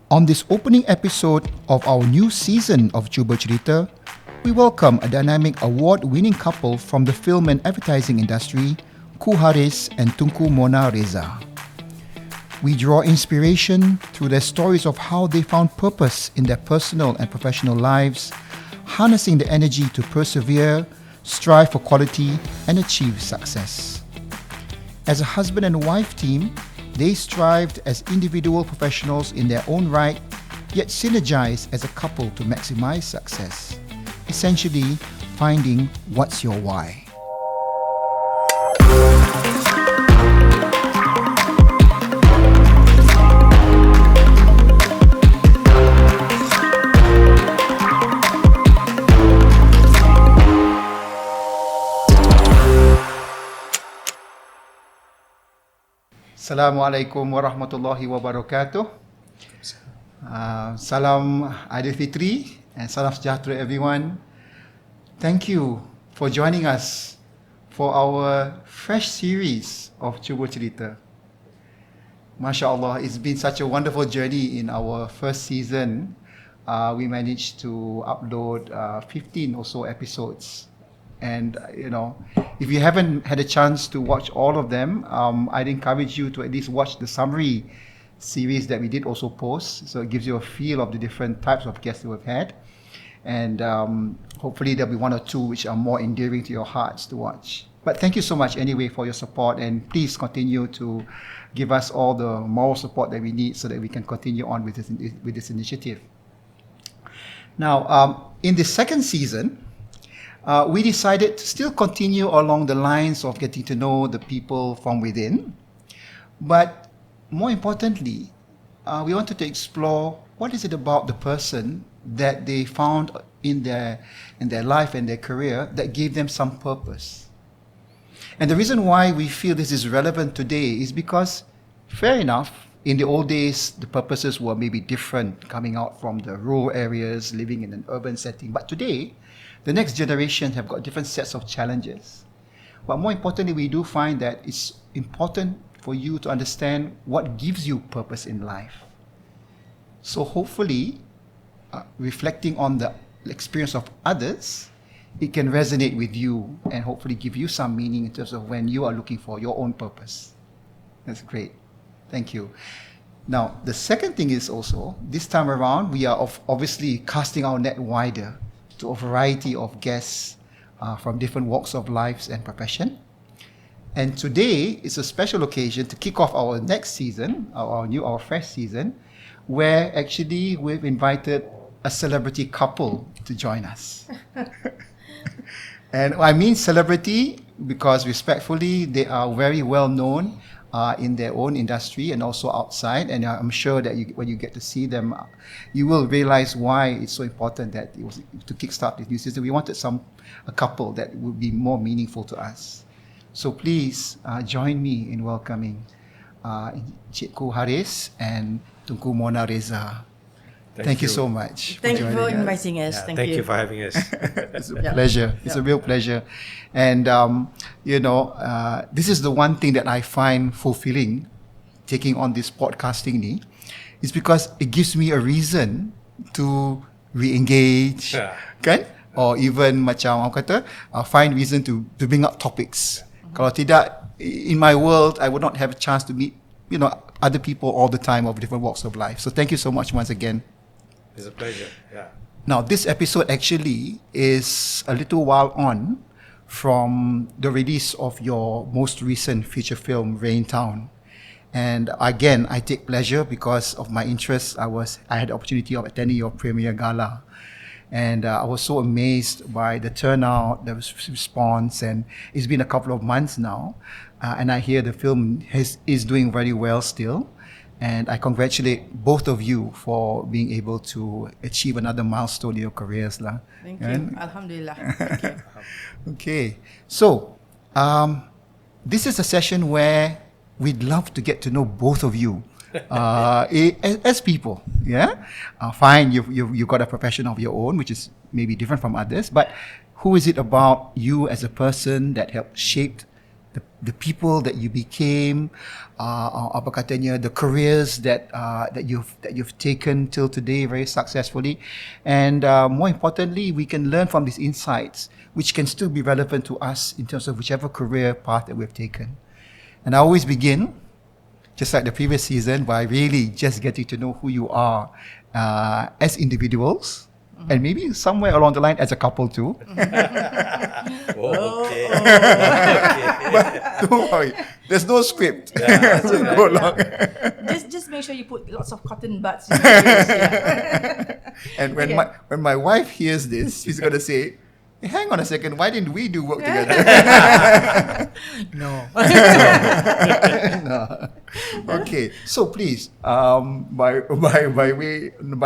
On this opening episode of our new season of Cuba Cerita, we welcome a dynamic award-winning couple from the film and advertising industry, Haris and Tunku Mona Riza. We draw inspiration through their stories of how they found purpose in their personal and professional lives, harnessing the energy to persevere, strive for quality, and achieve success. As a husband and wife team, they strived as individual professionals in their own right, yet synergized as a couple to maximize success. Essentially, finding what's your why. Assalamualaikum warahmatullahi wabarakatuh. Salam Aidil Fitri and Salam Sejahtera everyone. Thank you for joining us for our fresh series of Cuba Cerita. Masya Allah, it's been such a wonderful journey in our first season. We managed to upload 15 or so episodes. And if you haven't had a chance to watch all of them, I'd encourage you to at least watch the summary series that we did also post, so it gives you a feel of the different types of guests that we've had, and hopefully there'll be one or two which are more endearing to your hearts to watch. But thank you so much anyway for your support, and please continue to give us all the moral support that we need so that we can continue on with this initiative. Now, in the second season, we decided to still continue along the lines of getting to know the people from within. But more importantly, we wanted to explore what is it about the person that they found in their life and their career that gave them some purpose. And the reason why we feel this is relevant today is because, fair enough, in the old days, the purposes were maybe different, coming out from the rural areas, living in an urban setting. But today, the next generation have got different sets of challenges. But more importantly, we do find that it's important for you to understand what gives you purpose in life. So hopefully, reflecting on the experience of others, it can resonate with you and hopefully give you some meaning in terms of when you are looking for your own purpose. That's great. Thank you. Now, the second thing is also, this time around, we are obviously casting our net wider to a variety of guests from different walks of life and profession. And today is a special occasion to kick off our next season, our fresh season, where actually we've invited a celebrity couple to join us. And I mean celebrity because respectfully, they are very well known in their own industry and also outside, and I'm sure that when you get to see them, you will realize why it's so important that it was to kickstart this new season. We wanted a couple that would be more meaningful to us. So please join me in welcoming Cikgu Haris and Tunku Mona Riza. Thank you so much. Thank you for inviting us. Yeah, thank you for having us. It's a pleasure. It's a real pleasure. And, this is the one thing that I find fulfilling taking on this podcasting ni, is because it gives me a reason to re-engage, kan? Or even macam orang kata, find reason to bring up topics. Kalau tidak, in my world, I would not have a chance to meet, other people all the time of different walks of life. So thank you so much once again. It's a pleasure. Yeah. Now, this episode actually is a little while on from the release of your most recent feature film, RainTown. And again, I take pleasure because of my interest. I had the opportunity of attending your premiere gala. And I was so amazed by the turnout, the response, and it's been a couple of months now. And I hear the film is doing very well still. And I congratulate both of you for being able to achieve another milestone in your careers. Thank you. Alhamdulillah. Thank you. Okay. So, this is a session where we'd love to get to know both of you as people. Yeah? Fine, you've got a profession of your own, which is maybe different from others. But who is it about you as a person that helped shape the people that you became, apa katanya, the careers that you've taken till today very successfully, and more importantly, we can learn from these insights, which can still be relevant to us in terms of whichever career path that we've taken. And I always begin, just like the previous season, by really just getting to know who you are as individuals, and maybe somewhere along the line as a couple too. Okay. But don't worry, there's no script. We'll go along. Just make sure you put lots of cotton buds in your ears. Yeah. And when my wife hears this, she's gonna say, "Hey, hang on a second, why didn't we do work together?" No. No. Okay, so please, by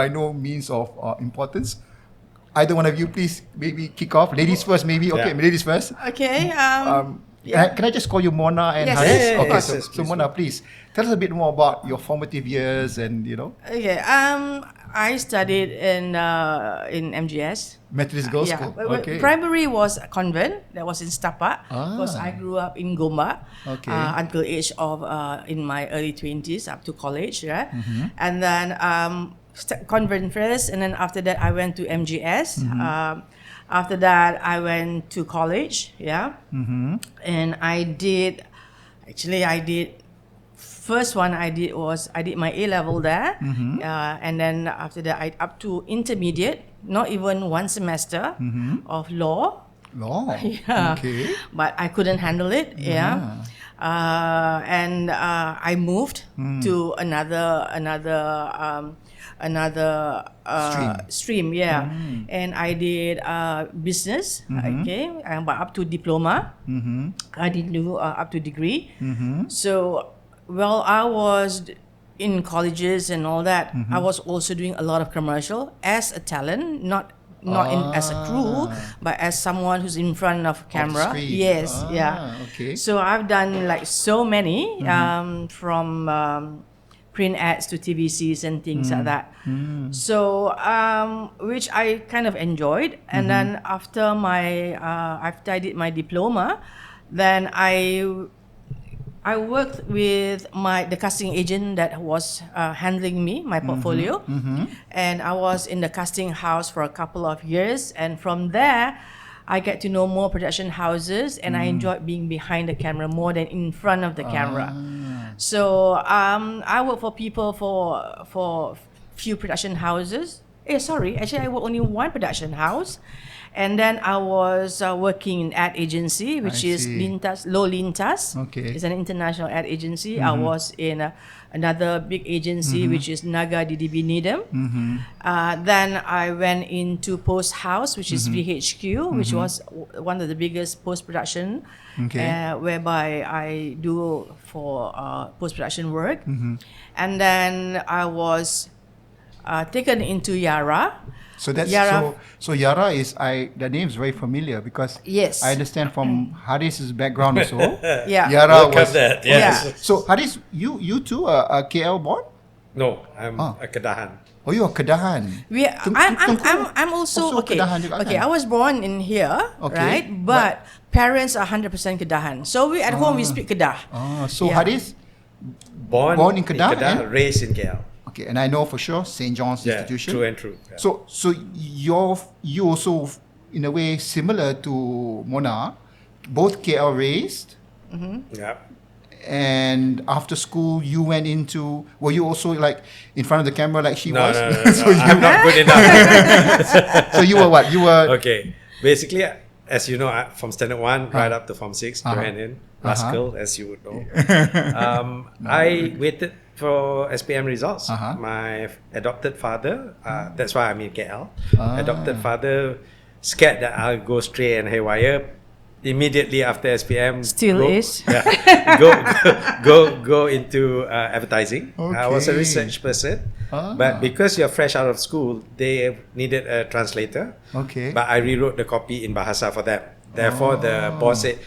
no means of importance, either one of you, please maybe kick off. Ladies first, maybe. Okay, Yeah. ladies first. Okay. Can I just call you Mona and Yes. Haris? Yeah, Okay, yes, so, yes, so please. Mona, please tell us a bit more about your formative years and Okay. I studied in MGS. Methodist Girls Yeah. School. Okay. Primary was a convent that was in Stapak because I grew up in Gombak Okay. until age of in my early 20s up to college, right? And then convent first, and then after that I went to MGS. After that I went to college, and I did first one I did my A level there, and then after that I up to intermediate, not even one semester of law. Law. Yeah. Okay. But I couldn't handle it. And I moved to another stream. Yeah. And I did business. Okay, but up to diploma. I didn't do up to degree. So while I was in colleges and all that, I was also doing a lot of commercial as a talent, not as a crew, but as someone who's in front of camera. screen. Yes, Okay. So I've done like so many, from print ads to TVCs and things like that. So which I kind of enjoyed. And then after I did my diploma, then I worked with the casting agent that was handling my portfolio, and I was in the casting house for a couple of years. And from there, I get to know more production houses, and I enjoyed being behind the camera more than in front of the camera. So I work for people for few production houses. Actually, I work only one production house. And then I was working in ad agency, which is see. Low Lintas. Okay. It's an international ad agency. I was in another big agency, which is Naga DDB Needham. Then I went into Post House, which is VHQ, which was one of the biggest post-production, whereby I do for post-production work. And then I was taken into Yara. So that's Yara. so Yara is the name is very familiar because Yes. I understand from Haris's background also. Yeah. Yara Welcome was that. Yes. Yeah. So Haris, you too are KL born? No, I'm a Kedahan. Oh, you are Kedahan. I'm also okay. Kedahan juga Okay, kan? I was born in here, Okay, right? But parents are 100% Kedahan. So we at home we speak Kedah. So Yeah. Haris, Born in Kedah and- raised in KL. okay, and I know for sure St. John's Yeah, Institution. true and true. Yeah. So you also in a way similar to Mona, both KL raised, Yeah. and after school you went into. Were you also like in front of the camera like she No, was? no, no, So no. I'm not good enough. So you were what? You were Okay. Basically, as you know, from standard 1 right up to form 6, joined in. Rascal, as you would know. I waited for SPM results. My adopted father, that's why I'm in KL. Adopted father scared that I'll go stray and haywire. Immediately after SPM, Still is. Yeah, go into advertising. I was a Okay. research person, but because you're fresh out of school, they needed a translator. Okay. But I rewrote the copy in Bahasa for them. Therefore, the boss said,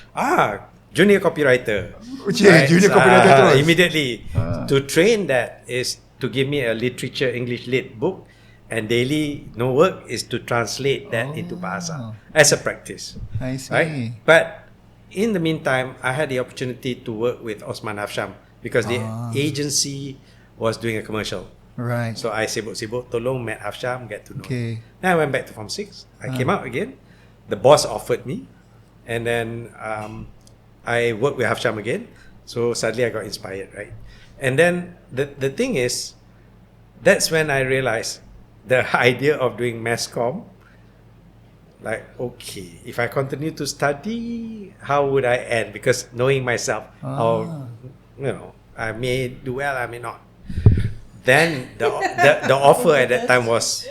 junior copywriter. Junior copywriter terus. Immediately. To train that is to give me a literature English lit book, and daily no work is to translate that into Bahasa as a practice. I see. Right? But in the meantime, I had the opportunity to work with Osman Hafsham because the agency was doing a commercial. Right. So I sibuk-sibuk, tolong met Hafsham, get to know him. Okay. Then I went back to Form 6. I came out again. The boss offered me. And then I worked with Hafsham again. So suddenly I got inspired, right? And then the thing is, that's when I realized the idea of doing mass comm, like, okay, if I continue to study, how would I end? Because knowing myself, I may do well, I may not. Then the offer at that time was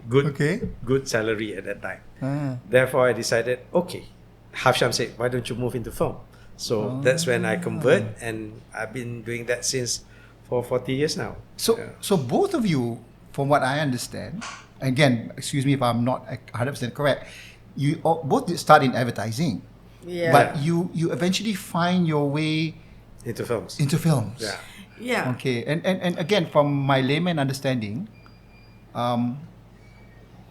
good salary at that time. Therefore, I decided, okay. Hafsham said, why don't you move into film? So that's when I convert, and I've been doing that since for 40 years now. So both of you, from what I understand, again, excuse me if I'm not 100% correct, you both did start in advertising, but you eventually find your way into films. Yeah. Yeah. Okay. And again, from my layman understanding,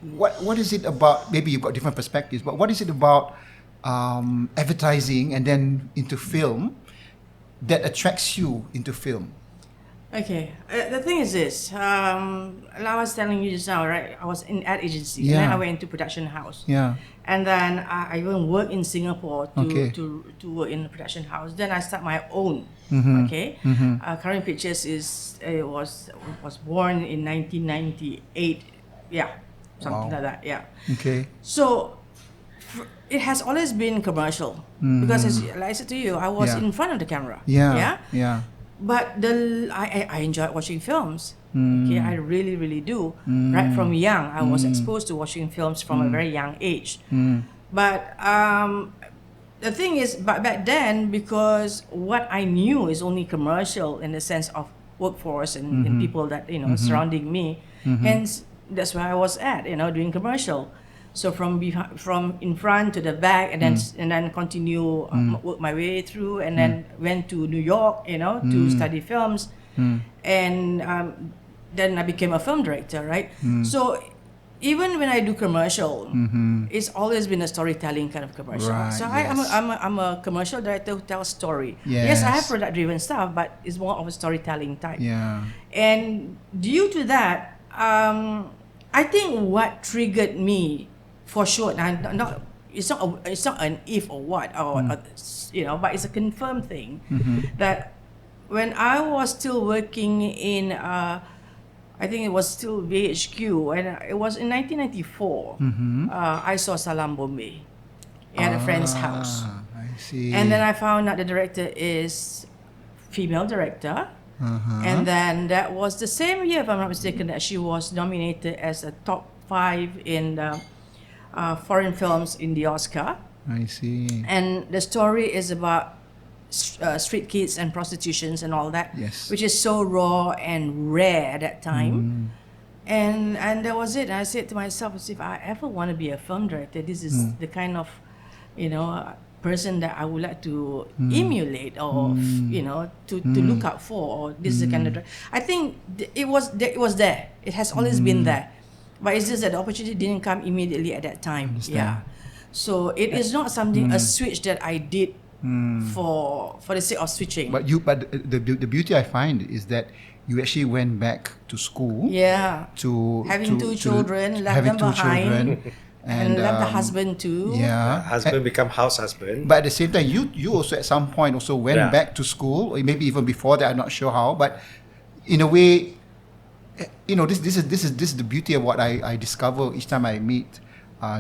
what is it about? Maybe you've got different perspectives, but what is it about advertising and then into film that attracts you into film? Okay, the thing is this. Like I was telling you just now, right? I was in ad agency, and then I went into production house. Yeah. And then I even worked in Singapore to work in a production house. Then I start my own. Okay. Current Pictures was born in 1998. Yeah, something like that. Yeah. Okay. So it has always been commercial because, like I said to you, I was in front of the camera. Yeah. But I enjoyed watching films. Okay, I really, really do. Right from young, I was exposed to watching films from a very young age. But the thing is, back then, because what I knew is only commercial in the sense of workforce and people that surrounding me. Hence, that's where I was at, doing commercial. So from in front to the back, and then continue work my way through, and then went to New York, to study films, and then I became a film director, right? So even when I do commercial, it's always been a storytelling kind of commercial. Right, So yes. I'm a commercial director who tells story. Yes. Yes, I have product driven stuff, but it's more of a storytelling type. Yeah. And due to that, I think what triggered me, for sure, it's not an if or what, or but it's a confirmed thing that when I was still working in, I think it was still VHQ, and it was in 1994. I saw Salam Bombay at a friend's house, I see. and then I found out the director is female director. And then that was the same year, if I'm not mistaken, that she was nominated as a top 5 in the foreign films in the Oscar. I see. And the story is about street kids and prostitutions and all that, Yes. which is so raw and rare at that time. And that was it. And I said to myself, if I ever want to be a film director, this is the kind of person that I would like to emulate, or to look out for, or this is the kind of I think it was there. It has always been there, but it's just that the opportunity didn't come immediately at that time. Understand. Yeah, so it is not something a switch that I did for the sake of switching. But the beauty I find is that you actually went back to school. Yeah, To having two children, left having them two children, behind, and left the husband too. Yeah. Husband become house husband. But at the same time, you also at some point also went Yeah. back to school, or maybe even before that. I'm not sure how, but in a way, this is the beauty of what I discover each time I meet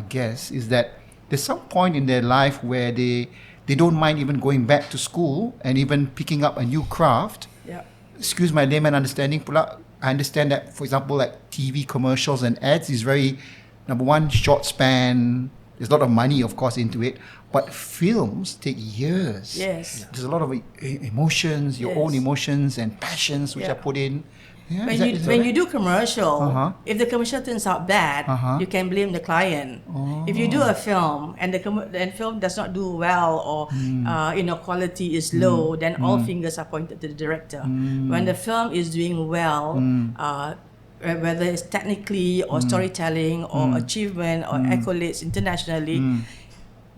guests, is that there's some point in their life where they don't mind even going back to school and even picking up a new craft. Yeah. Excuse my layman understanding, pula, I understand that, for example, like TV commercials and ads is very, number one, short span. There's a lot of money, of course, into it. But films take years. Yes. There's a lot of emotions, your own Yes. emotions and passions which Yeah. are put in. Yeah, When you do commercial, Uh-huh. if the commercial turns out bad, you can blame the client. If you do a film and the film does not do well, or quality is low, then all fingers are pointed to the director. When the film is doing well, whether it's technically or storytelling or achievement or accolades internationally,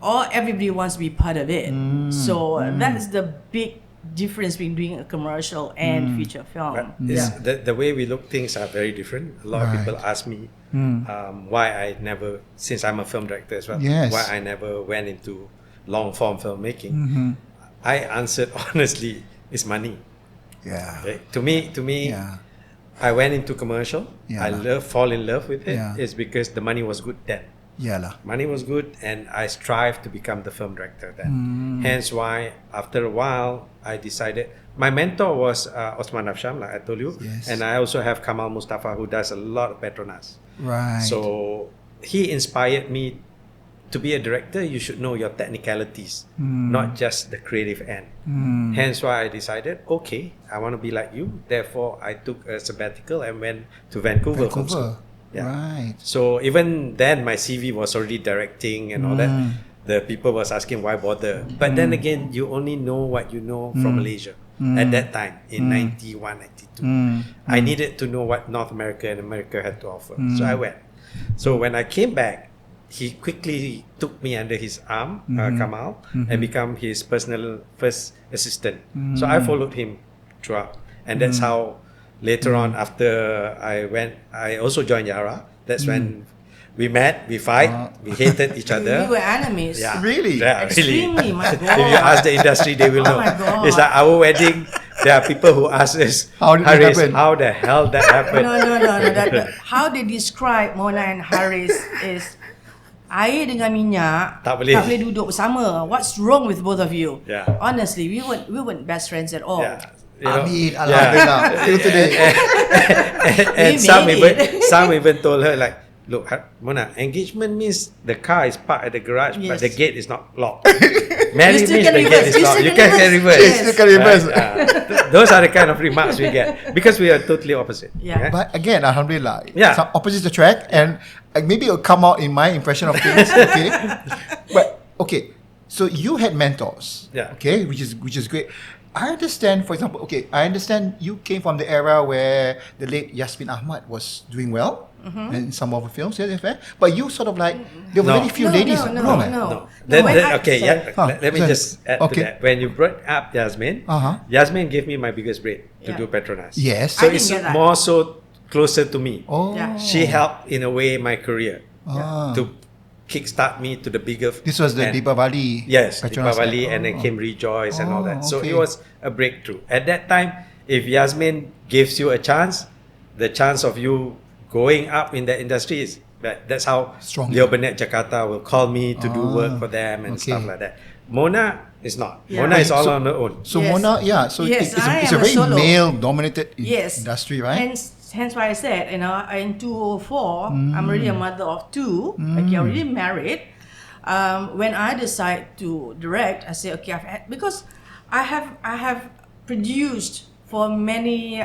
or everybody wants to be part of it. So that's the big difference between doing a commercial and feature film. But the way we look things are very different. A lot of people ask me why I never, since I'm a film director as well, why I never went into long form filmmaking. I answered honestly, it's money. Yeah. Okay? To me, I went into commercial. I fall in love with it. It's because the money was good then. Money was good, and I strive to become the film director then. Hence why, after a while, I decided. My mentor was Osman Afsham, like I told you, and I also have Kamal Mustafa, who does a lot of Petronas. Right. So he inspired me to be a director. You should know your technicalities, not just the creative end. Hence why I decided, okay, I want to be like you. Therefore, I took a sabbatical and went to Vancouver. Film school. Right. So even then, my CV was already directing and all that. The people was asking why bother. But then again, you only know what you know from Malaysia at that time in 91, 92. I needed to know what North America and America had to offer. So I went. So when I came back, he quickly took me under his arm, Kamal, and become his personal first assistant. So I followed him throughout. And that's how later on, after I went, I also joined Yara. That's when we met, we fight, we hated each other. We were enemies. Yeah. Really? Yeah, Extremely, my God. If you ask the industry, they will know. Oh my God. It's like our wedding. There are people who ask us, How did it Haris, happen? how the hell that happened? No. How they describe Mona and Haris is air dengan minyak Tak boleh. duduk bersama. What's wrong with both of you? Yeah. Honestly, we weren't best friends at all. Yeah. You know, Amin, Alhamdulillah. Till today. and We made some even told her like, look, Mona, engagement means the car is parked at the garage, but the gate is not locked. Married still means can the reverse. gate is You locked. still You can can reverse. reverse. Yes. Still can reverse. Those are the kind of remarks we get because we are totally opposite. Yeah. But again, Alhamdulillah, Yeah. some opposites attract, and maybe it'll come out in my impression of things. Okay, but okay, so you had mentors. Yeah. Okay, which is great. I understand, for example, I understand you came from the era where the late Yasmin Ahmad was doing well in some of the films, but you sort of like, there were very few ladies. No. Let me just add to that. When you brought up Yasmin, Yasmin gave me my biggest break to do Petronas. Yes. So I didn't it's get that. more so closer to me. Oh. Yeah. She helped in a way my career Ah. to kickstart me to the bigger. This was the and- Deepavali. Yes, Petronas. Deepavali, and then came Rejoice and all that. So okay. it was a breakthrough. At that time, if Yasmin gives you a chance, the chance of you going up in that industry is that's how Strong. Leo Burnett Jakarta will call me to do work for them and okay. stuff like that. Mona is not. Yeah. Mona is all So- on her own. So Yes. Mona, so Yes, it's I a am a very solo. male-dominated Yes. industry, right? Hence why I said, in 2004, I'm already a mother of two. Okay, already married. When I decide to direct, I say, okay, because I have produced for many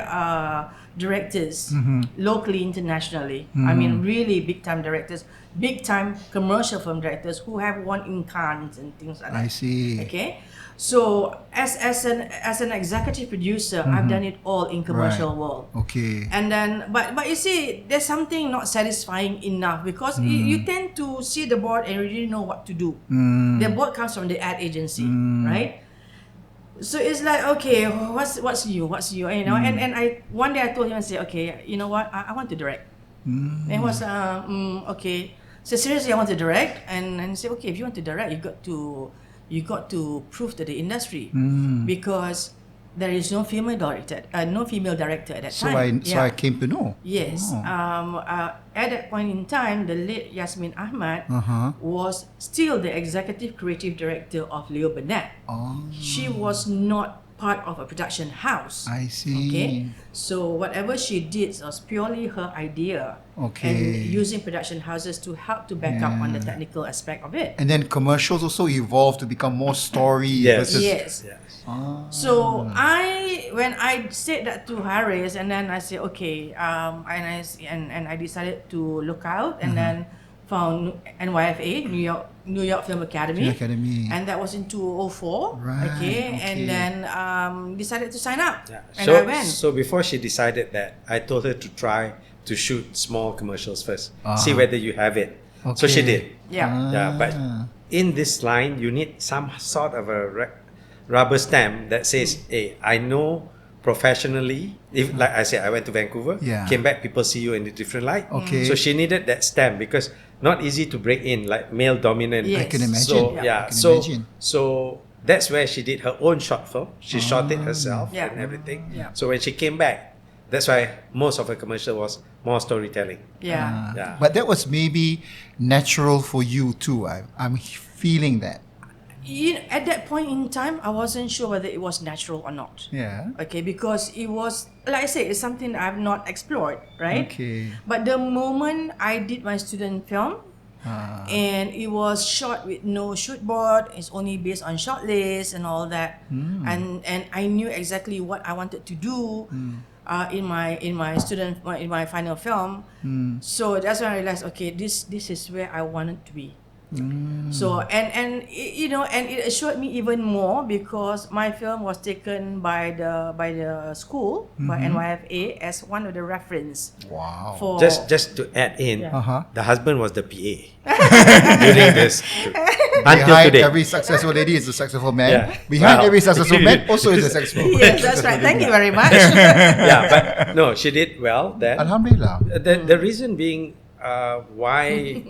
directors locally, internationally. I mean, really big time directors, big time commercial film directors who have won in Cannes and things like that. I see. Okay, so as an executive producer, I've done it all in commercial world. Okay. And then, but you see, there's something not satisfying enough because you tend to see the board and really know what to do. The board comes from the ad agency, right? So it's like, okay, what's you, you know? And I one day I told him, I said, okay, you know what, I want to direct. And he was okay. So seriously, I want to direct, and he said, okay, if you want to direct, you got to prove to the industry because there is no female director at that time. So I came to know. Yes. At that point in time, the late Yasmin Ahmad was still the executive creative director of Leo Burnett. She was not part of a production house. I see. Okay. So whatever she did was purely her idea. Okay. And using production houses to help to back up on the technical aspect of it. And then commercials also evolved to become more story Yes. versus. Yes. So when I said that to Haris, and then I said, okay, and I decided to look out, and then found NYFA, New York Film Academy. And that was in 2004. Right, Okay. And then decided to sign up. Yeah. And I went. So before she decided that, I told her to try to shoot small commercials first, see whether you have it. So she did. Yeah. Yeah, but in this line, you need some sort of a rubber stamp that says, hey, I know professionally, if like I said, I went to Vancouver, came back, people see you in a different light. Okay. So she needed that stamp because not easy to break in, like male dominant. Yes. I can imagine. So I can so imagine. so that's where she did her own short film. She shot it herself Yeah. and everything. Yeah. So when she came back, that's why most of her commercial was more storytelling. Yeah. Yeah. But that was maybe natural for you too. I'm feeling that. At that point in time, I wasn't sure whether it was natural or not. Yeah. Okay, because it was, like I said, it's something I've not explored, right? Okay. But the moment I did my student film, and it was shot with no shoot board, it's only based on short list and all that, and I knew exactly what I wanted to do in my final film. So that's when I realized, okay, this is where I wanted to be. So and it assured me even more because my film was taken by the school, by NYFA, as one of the reference. Wow. For Just to add in, Uh-huh. the husband was the PA during this shoot. Until Behind today. every successful lady is a successful man. Yeah. Behind Wow. every successful man also is a successful. Yes, that's right. Thank you very much. Yeah, but no, she did well then. Alhamdulillah. The reason being why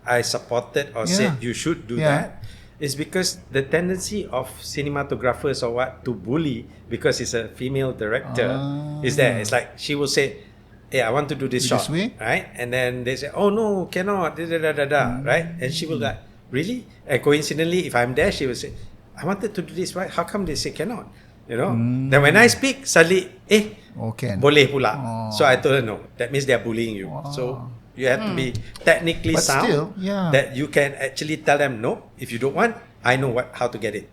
I supported or said you should do that is because the tendency of cinematographers or what to bully because it's a female director is there. It's like she will say, hey, I want to do this Do shot, this way? right? And then they say, oh no, cannot, right? And she will like, really? And coincidentally, if I'm there, she will say, I wanted to do this, right? How come they say cannot? You know? Then when I speak, suddenly, Okay. boleh pula. So I told her, no, that means they're bullying you. So you have to be technically But sound still, that you can actually tell them, no, if you don't want, I know how to get it.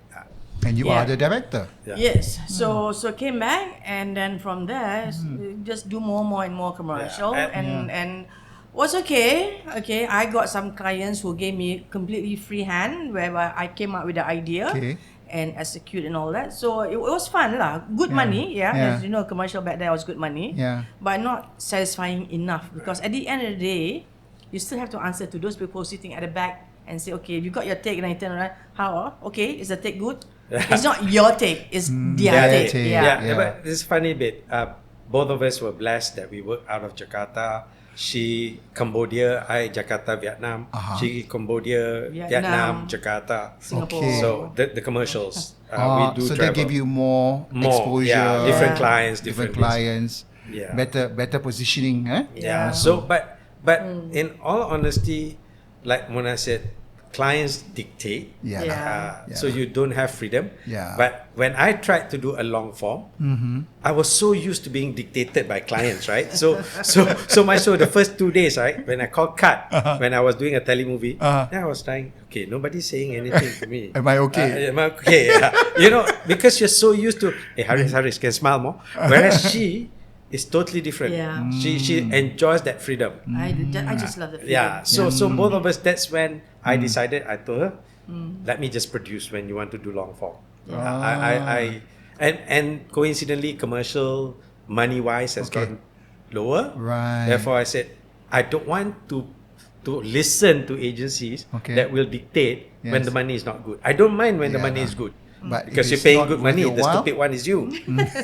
And you Yeah. are the director. Yeah. Yes. So came back, and then from there, just do more and more commercial, Yeah. and was okay. Okay, I got some clients who gave me completely free hand, where I came up with the idea. Okay. And execute and all that. So it was fun lah. Good money, As you know, commercial back then was good money. Yeah. But not satisfying enough because at the end of the day, you still have to answer to those people sitting at the back and say, okay, you got your take, and I turn around, how? Okay, is the take good? It's not your take, it's their their take. take. Yeah. Yeah, but this funny bit. Both of us were blessed that we worked out of Jakarta. She Cambodia, I Jakarta, Vietnam. She Cambodia, Vietnam, Jakarta. Singapore. Okay. So the commercials we do so travel. they give you more exposure, yeah, different clients, different different clients, Yeah. better positioning, eh? Yeah. So, but in all honesty, like Mona said, clients dictate. Yeah. Yeah. So you don't have freedom. Yeah. But when I tried to do a long form, I was so used to being dictated by clients, right? So much so the first 2 days, right, when I called cut, when I was doing a telemovie, then I was trying, okay, nobody's saying anything to me. Am I okay? Am I okay? Yeah. You know, because you're so used to, hey, Haris, can smile more. Whereas she is totally different. Yeah. She enjoys that freedom. I just love the freedom. Yeah. So both of us, that's when I decided, I told her, let me just produce when you want to do long form. And coincidentally, commercial money wise has gotten lower. Right. Therefore, I said, I don't want to listen to agencies that will dictate when Yes. the money is not good. I don't mind when the money is good. But Because if you're it's paying not good worth money, your the while- stupid one is you,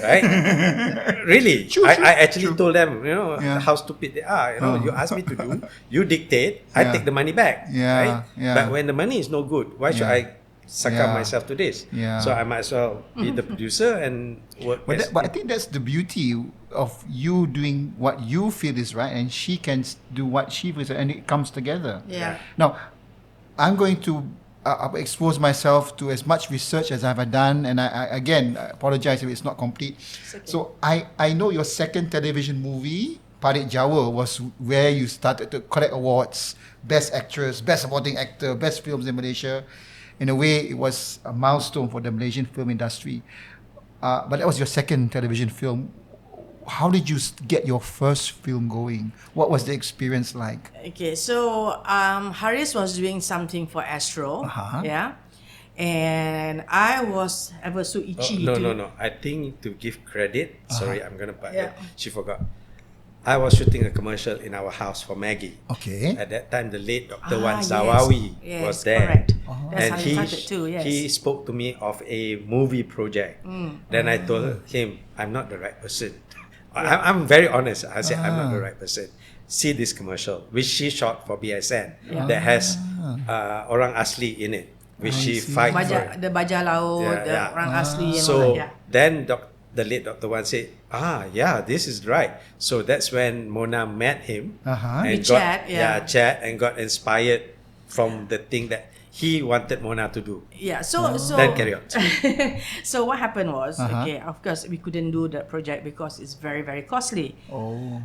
right? Really, True, I actually told them, Yeah. how stupid they are. You ask me to do, you dictate, I Yeah. take the money back, Yeah, right? yeah. But when the money is no good, why should Yeah. I succumb Yeah. myself to this? Yeah. So I might as well be the producer and work. But I think that's the beauty of you doing what you feel is right, and she can do what she feels, and it comes together. Yeah. Now, I'm going to expose myself to as much research as I've done, and I apologize if it's not complete. okay. So I know your second television movie, Parit Jawa, was where you started to collect awards, Best Actress, Best Supporting Actor, Best Films in Malaysia. In a way, it was a milestone for the Malaysian film industry. But that was your second television film. How did you get your first film going? What was the experience like? Okay, so Haris was doing something for Astro, yeah, and I was so itchy. No. I think to give credit, sorry, I'm gonna butt Yeah. in. She forgot. I was shooting a commercial in our house for Maggie. Okay. At that time, the late Dr. Wan yes. Zawawi Yes, was there. correct. That's And how he started too. Yes. he spoke to me of a movie project. Then I told him, I'm not the right person. I'm very honest. I said, I'm not the right person. See this commercial, which she shot for BSN, that has orang asli in it, which she fight for it. The bajah laut, the orang asli and all So that. then the late Dr. Wan said, this is right. So that's when Mona met him and We chat and got inspired from the thing that he wanted Mona to do. Yeah, so Then carry on. So what happened was, okay, of course we couldn't do that project because it's very, very costly.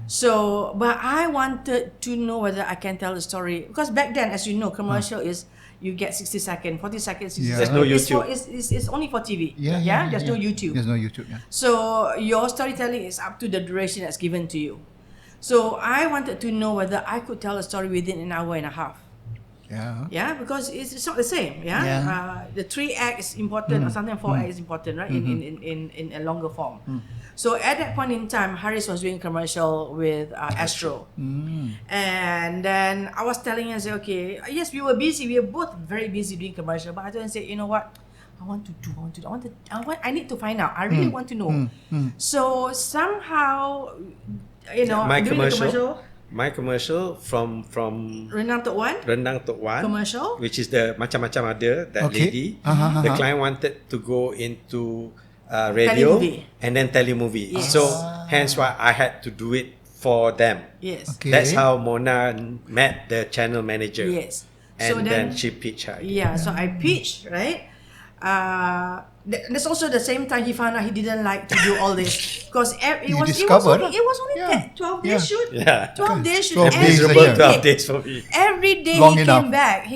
So, but I wanted to know whether I can tell the story, because back then, as you know, commercial is you get 60 seconds, 40 seconds, 60 seconds. There's no YouTube. It's only for TV. There's no YouTube. There's no YouTube. Yeah. So your storytelling is up to the duration that's given to you. So I wanted to know whether I could tell a story within an hour and a half. Yeah, because it's not the same. The 3 act is important, or something 4 act is important, right? In a longer form. So at that point in time, Haris was doing commercial with Astro, and then I was telling him, okay, yes, we were busy. We were both very busy doing commercial, but I told him, say, you know what? I need to find out. I really want to know. So somehow, you know, my commercial from Rendang Tok Wan commercial, which is the macam-macam ada that lady. The client wanted to go into radio and then telemovie. Yes. So hence why I had to do it for them. Yes. Okay. That's how Mona met the channel manager. Yes. And So then she pitched her. Yeah, so I pitched, right? That's also the same time he found out he didn't like to do all this, because it was only 12 days shoot. 12 days shoot. 12 days a Miserable year. 12 days for me. Every day Long he enough.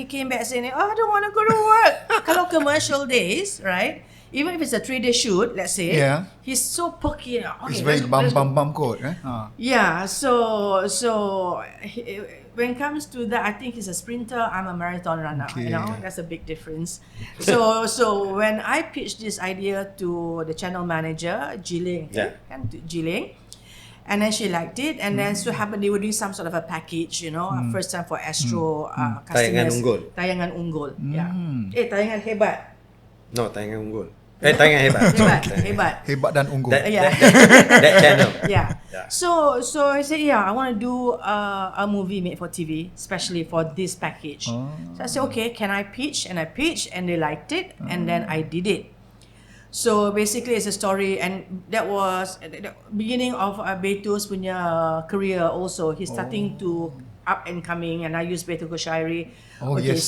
came back saying, I don't want to go to work. Kalau commercial days, right? Even if it's a 3-day shoot, let's say, he's so perky. Okay, It's very bum code, right? Yeah, so when it comes to that, I think he's a sprinter, I'm a marathon runner. You know, that's a big difference. So when I pitched this idea to the channel manager, Jiling, and then she liked it, and then so happened they were doing some sort of a package, you know, first time for Astro customers. Tayangan unggul. Yeah. Tayangan hebat. No, tayangan unggul. Tayangan hebat. Hebat dan unggul. That channel. Yeah. So I said, I want to do a movie made for TV, especially for this package. So I said, okay, can I pitch? And I pitched, and they liked it, and then I did it. So basically, it's a story, and that was the beginning of Betu's punya career. Also, he's starting to up and coming, and I use Betu Koshairi. The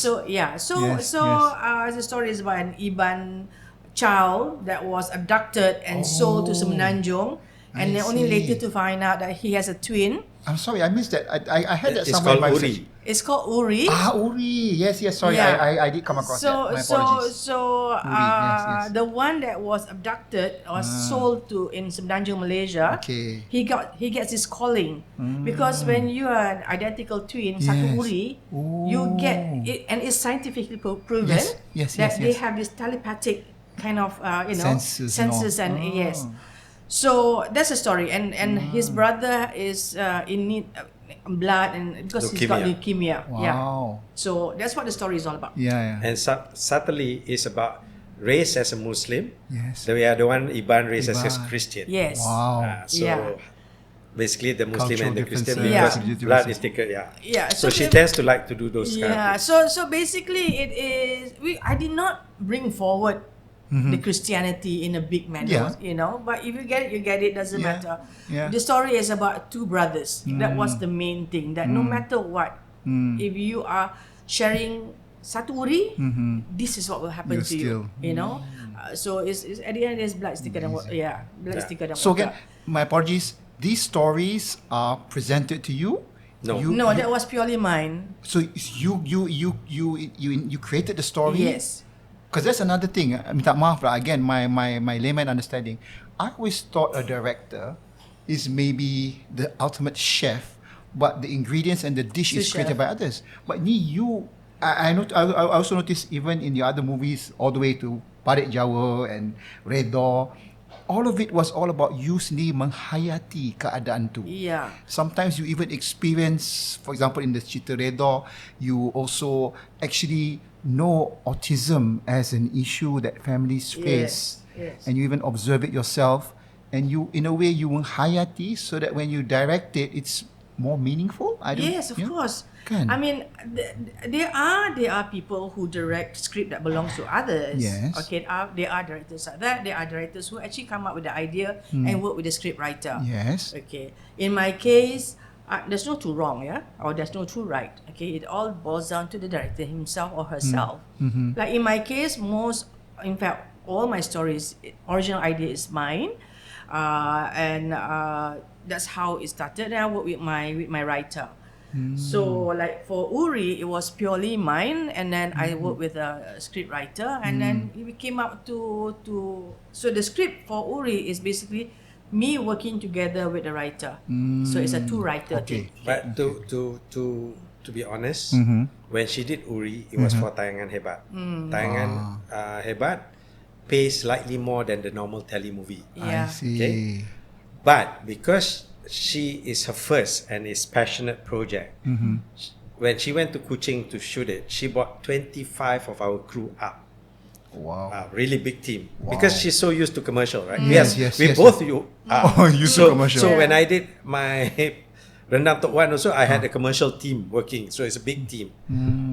story is about an Iban child that was abducted and sold to Semenanjung, and then only later to find out that he has a twin. I'm sorry, I missed that. I heard that It's somewhere in called my Uri. research. It's called Uri. Uri. Yes. Sorry, I did come across that. My apologies. Uri, The one that was abducted was sold to in Semenanjung, Malaysia. Okay. He gets his calling, because when you are an identical twin, satu Uri, you get it, and it's scientifically proven that they have this telepathic kind of senses and yes. So that's a story, and his brother is in need blood, and because he's got leukemia. Wow. Yeah. So that's what the story is all about. And subtly is about raised as a Muslim. Yes. The other one, Iban raised as a Christian. Yes. Wow. Basically the Muslim Cultural and the Christian, differences. because blood is taken. So she So tends to like to do those kind of things. So basically it is I did not bring forward the Christianity in a big manner, you know. But if you get it, you get it. Doesn't matter. The story is about two brothers. That was the main thing. That no matter what, if you are sharing satu uri, this is what will happen to you. You know. So it's at the end it's blood is thicker than water. Blood is thicker than water. So again, my apologies. These stories are presented to you. No, that was purely mine. So you created the story. Yes. Because that's another thing. Minta maaf lah. Again, my layman understanding. I always thought a director is maybe the ultimate chef, but the ingredients and the dish is created by others. But I also noticed even in the other movies, all the way to Parit Jawa and Redha, all of it was all about you sendiri menghayati keadaan tu. Yeah. Sometimes you even experience, for example, in the cerita Redha, you also actually know autism as an issue that families face. Yes. And you even observe it yourself. And you, in a way, you menghayati so that when you direct it, it's more meaningful. Yes, of course. Kan? I mean, there are people who direct script that belongs to others. Yes. Okay, there are directors like that. There are directors who actually come up with the idea and work with the script writer. Yes. Okay. In my case, there's no two wrong, yeah, or there's no two right. Okay, it all boils down to the director himself or herself. Like in my case, in fact, all my stories, original idea is mine, and that's how it started. And I work with my writer. So like for Uri, it was purely mine, and then I worked with a script writer, and then we came up to. So the script for Uri is basically me working together with the writer. So it's a two-writer thing. But to be honest, when she did Uri, it was for Tayangan Hebat. Tayangan Hebat pays slightly more than the normal tele movie. Yeah. I see. Okay. But because she is her first and is passionate project, when she went to Kuching to shoot it, she brought 25 of our crew up. Wow. Really big team. Because she's so used to commercial, right? Yes, we yes, both used to commercial. So when I did my Rendang Tok Wan also, I had a commercial team working. So it's a big team.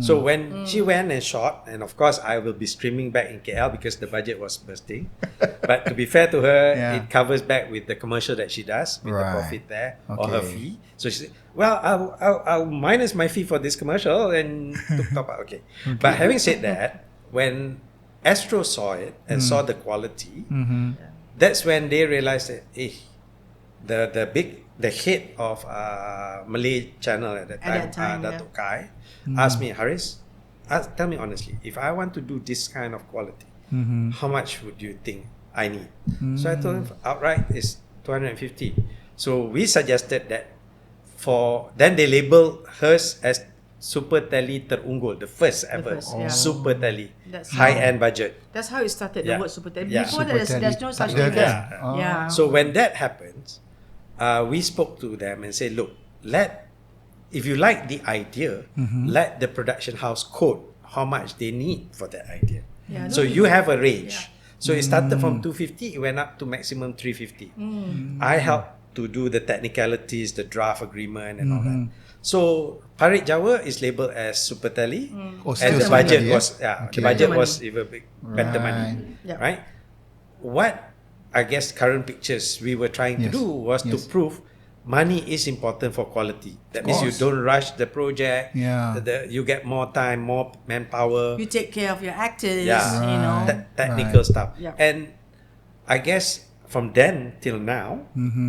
So when she went and shot, and of course I will be streaming back in KL because the budget was bursting. But to be fair to her, it covers back with the commercial that she does, with the profit there, or her fee. So she said, well, I'll minus my fee for this commercial and top up. Okay. But having said that, when Astro saw it and saw the quality, that's when they realized that, the head of Malay channel at that time, Datuk Kai, asked me, Haris, tell me honestly, if I want to do this kind of quality, how much would you think I need? So I told him outright is 250. So we suggested that then they label hers as Super Tele Terunggul, the first ever Super Tele, high-end budget. That's how it started, the word Super Tele. Yeah. Before Super there's no such thing. Yeah. So when that happens, we spoke to them and said, look, if you like the idea, let the production house quote how much they need for that idea. So you have a range. So it started from 250, it went up to maximum 350. I helped to do the technicalities, the draft agreement and all that. So Parit Jawa is labeled as Super Tele, and the budget was even better money, right? What I guess current pictures we were trying to do was to prove money is important for quality. That means you don't rush the project. You get more time, more manpower. You take care of your actors, technical stuff. And I guess from then till now,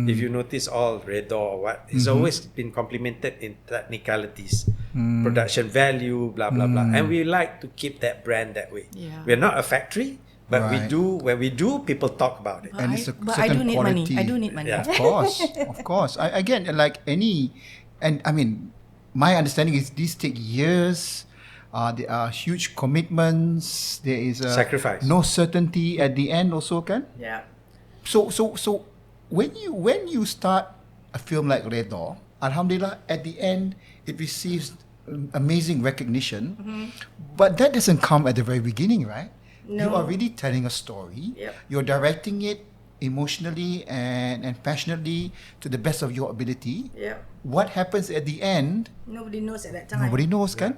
if you notice all Redha or what, it's always been complemented in technicalities, production value, blah blah blah. And we like to keep that brand that way. We're not a factory. But when we do, people talk about it. And it's a but I certain do need quality. money. I do need money. Yeah. Of course. Again, like I mean, my understanding is these take years. There are huge commitments. There is Sacrifice. No certainty at the end also, kan? Yeah. So when you start a film like Redha, Alhamdulillah, at the end it receives amazing recognition. But that doesn't come at the very beginning, right? No. You are really telling a story. You're directing it emotionally and passionately to the best of your ability. What happens at the end? Nobody knows at that time. Nobody knows, kan?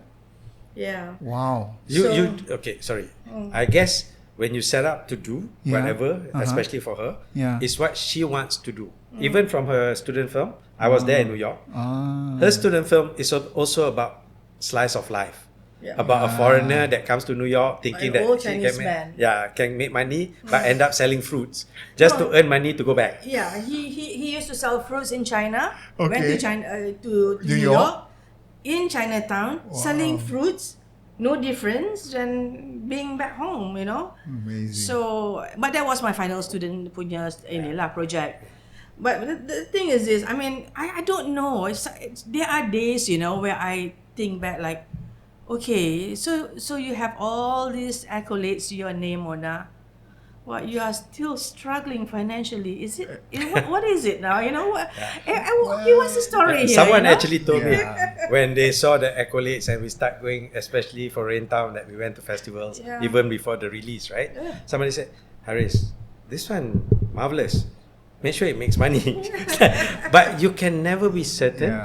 Yeah. Wow. I guess when you set up to do whatever, especially for her, is what she wants to do. Even from her student film, I was there in New York. Her student film is also about slice of life. About a foreigner that comes to New York thinking that can make money but end up selling fruits just to earn money to go back. Yeah, he used to sell fruits in China. Went to China to New New York? York in Chinatown selling fruits. No difference than being back home, Amazing. So, but that was my final student punya project. But the thing is this, I mean, I don't know. There are days, where I think back like, okay, so you have all these accolades to your name, Mona, Well, you are still struggling financially. Is it? What is it now? You know what? What's the story here? Someone you know? actually told me when they saw the accolades and we start going, especially for RainTown, that we went to festivals even before the release, right? Yeah. Somebody said, Haris, this one marvelous. Make sure it makes money. But you can never be certain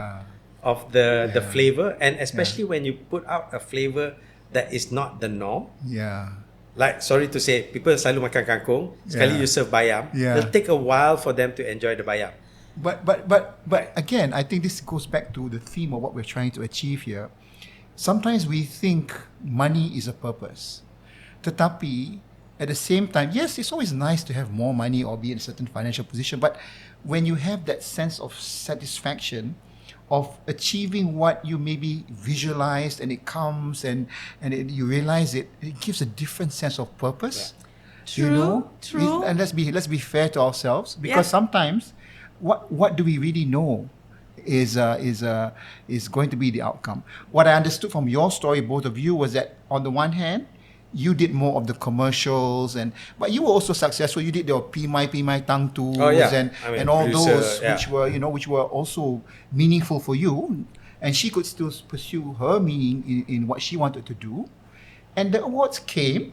of the flavor, and especially when you put out a flavor that is not the norm. Yeah. Like, sorry to say, people selalu makan kangkung. Sekali you serve bayam, it'll take a while for them to enjoy the bayam. But again, I think this goes back to the theme of what we're trying to achieve here. Sometimes we think money is a purpose. Tetapi, at the same time, yes, it's always nice to have more money or be in a certain financial position, but when you have that sense of satisfaction of achieving what you maybe visualized and it comes and you realize it gives a different sense of purpose. True, you know? true. And let's be fair to ourselves, because sometimes what do we really know is going to be the outcome. What I understood from your story, both of you, was that on the one hand, you did more of the commercials, but you were also successful. You did your Pimai Tang Tus and all those which were also meaningful for you, and she could still pursue her meaning in what she wanted to do. And the awards came,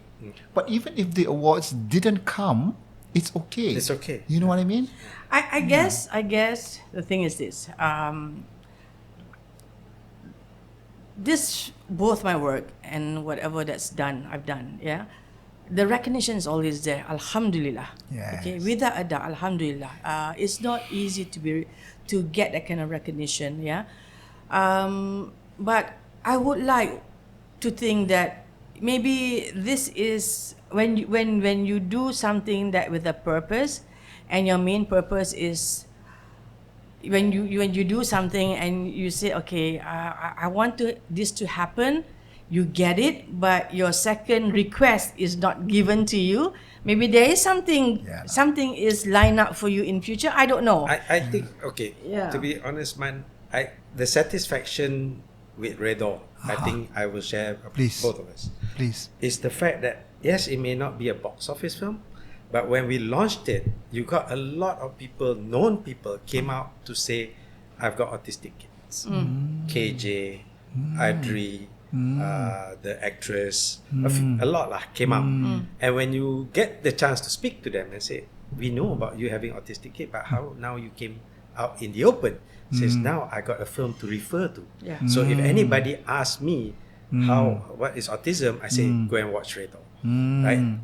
but even if the awards didn't come, it's okay. It's okay. You know what I mean? I guess the thing is this. This, both my work and whatever I've done, the recognition is always there. Alhamdulillah. Yes. Okay, without a doubt, Alhamdulillah. It's not easy to get that kind of recognition. But I would like to think that maybe this is when you do something that with a purpose, and your main purpose is when you do something and you say, okay, I want this to happen, you get it, but your second request is not given to you. Maybe there is something is lined up for you in future. I don't know. I think, to be honest, man, the satisfaction with Redha, I think I will share both of us. Please. Is the fact that, yes, it may not be a box office film, but when we launched it, you got a lot of known people came out to say, I've got autistic kids. KJ, Aidil, the actress, a lot came out. And when you get the chance to speak to them and say, we know about you having autistic kid, but how now you came out in the open? Says, now I got a film to refer to. So if anybody asks me what is autism, I say, go and watch Redha. Right?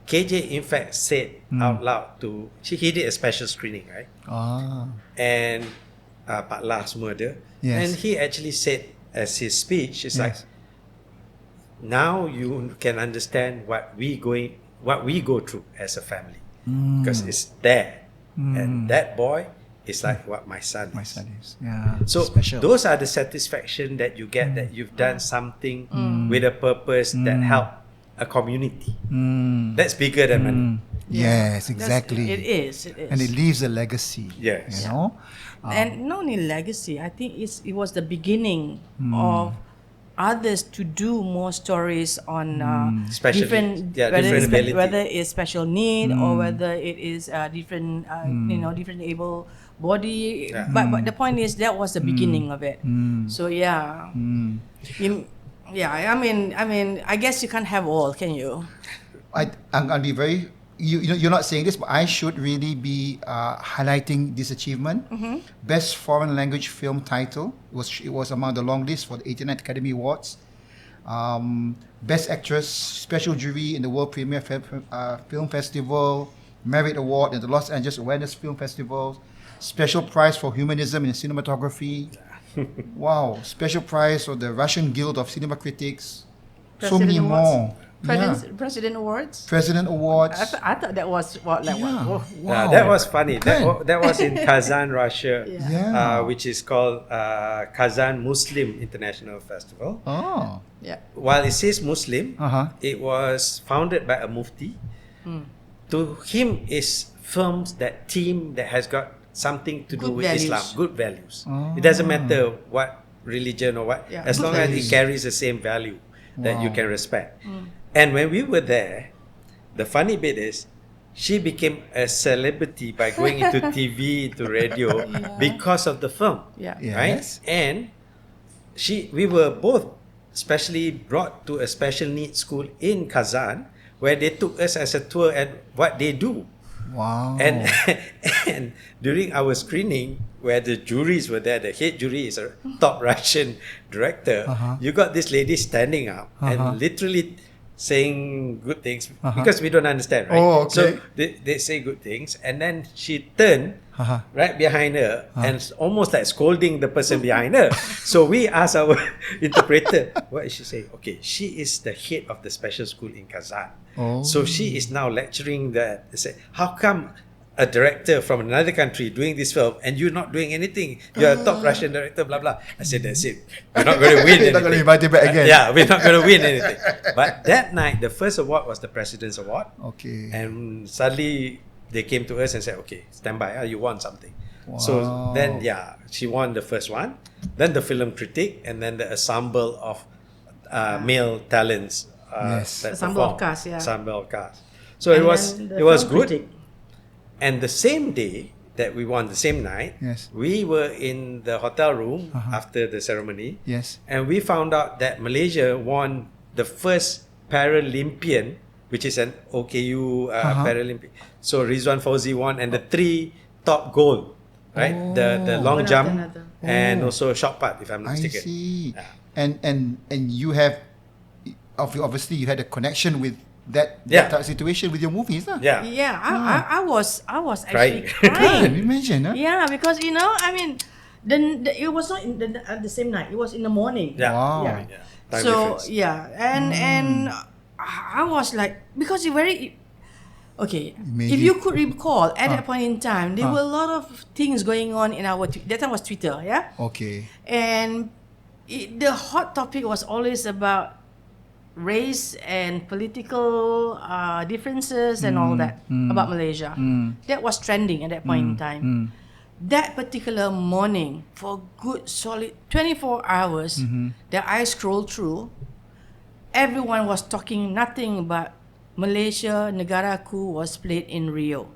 KJ in fact said out loud he did a special screening, right? And Pak Lah semua ada. And he actually said as his speech, it's like, now you can understand what we go through as a family, because it's there, and that boy is like what my son is. So special. Those are the satisfaction that you get, that you've done something with a purpose that help a community. That's bigger than money. Yes, exactly. It is. And it leaves a legacy. Yes. You know? And not only legacy, I think it was the beginning of others to do more stories on different ability. whether it's special need or whether it is different different able body. But the point is that was the beginning of it. So I mean, I guess you can't have all, can you? I'm gonna be very. You're not saying this, but I should really be highlighting this achievement. Best foreign language film title. It was among the long list for the 89th Academy Awards. Best actress, special jury in the World Premiere Film Festival, Merit Award in the Los Angeles Awareness Film Festival, special prize for humanism in cinematography. Wow, special prize for the Russian Guild of Cinema Critics. So many more. President Awards. President Awards. I thought that was Wow. That was funny. That was in Kazan, Russia, which is called Kazan Muslim International Festival. Oh. Yeah. While it says Muslim, it was founded by a mufti. To him, is films that has got something to do with Islam, good values. It doesn't matter what religion or what, as long as it carries the same value that you can respect. And when we were there, the funny bit is she became a celebrity by going into TV, into radio, because of the film. Yeah. Right? Yes. And we were both specially brought to a special needs school in Kazan, where they took us as a tour at what they do. Wow. And and during our screening, where the juries were there, the head jury is a top Russian director. You got this lady standing up and literally saying good things because we don't understand, right? Oh, okay. So they say good things, and then she turned right behind her and almost like scolding the person behind her. So we asked our interpreter, what is she saying? Okay, she is the head of the special school in Kazan. Oh. So she is now lecturing that. They say, how come a director from another country doing this film and you're not doing anything? You're a top Russian director, blah blah. I said, that's it. We're not going to win anything. You're not going to invite him back again. Yeah, we're not going to win anything. But that night, the first award was the President's Award. Okay. And suddenly they came to us and said, okay, stand by, you won something. Wow. So then, she won the first one. Then the film critic, and then the ensemble of male talents. Yes. that Ensemble of performed. cast, yeah. Ensemble of cast. So And it was then the it was film good. critic. And the same day that we won, the same night, Yes. we were in the hotel room after the ceremony. Yes. And we found out that Malaysia won the first Paralympian, which is an OKU Paralympic. So Rizwan Fauzi won, and the 3 top gold, right? The long One jump after another. and also short put, if I'm not I mistaken. see. Yeah. And you have obviously you had a connection with that Yeah. type of situation with your movies, lah. Yeah. Yeah, I was actually Crying. crying. Imagine, huh? Yeah, because I mean, it was not in the same night. It was in the morning. Yeah. Wow. Yeah. Yeah. Time So difference. and I was like, because you very okay. Maybe- If you could recall at that point in time, there were a lot of things going on in our that time was Twitter, yeah, Okay. and the hot topic was always about race and political differences and all that about Malaysia. That was trending at that point in time. That particular morning, for good solid 24 hours, that I scrolled through, everyone was talking nothing but Malaysia, negaraku was played in Rio.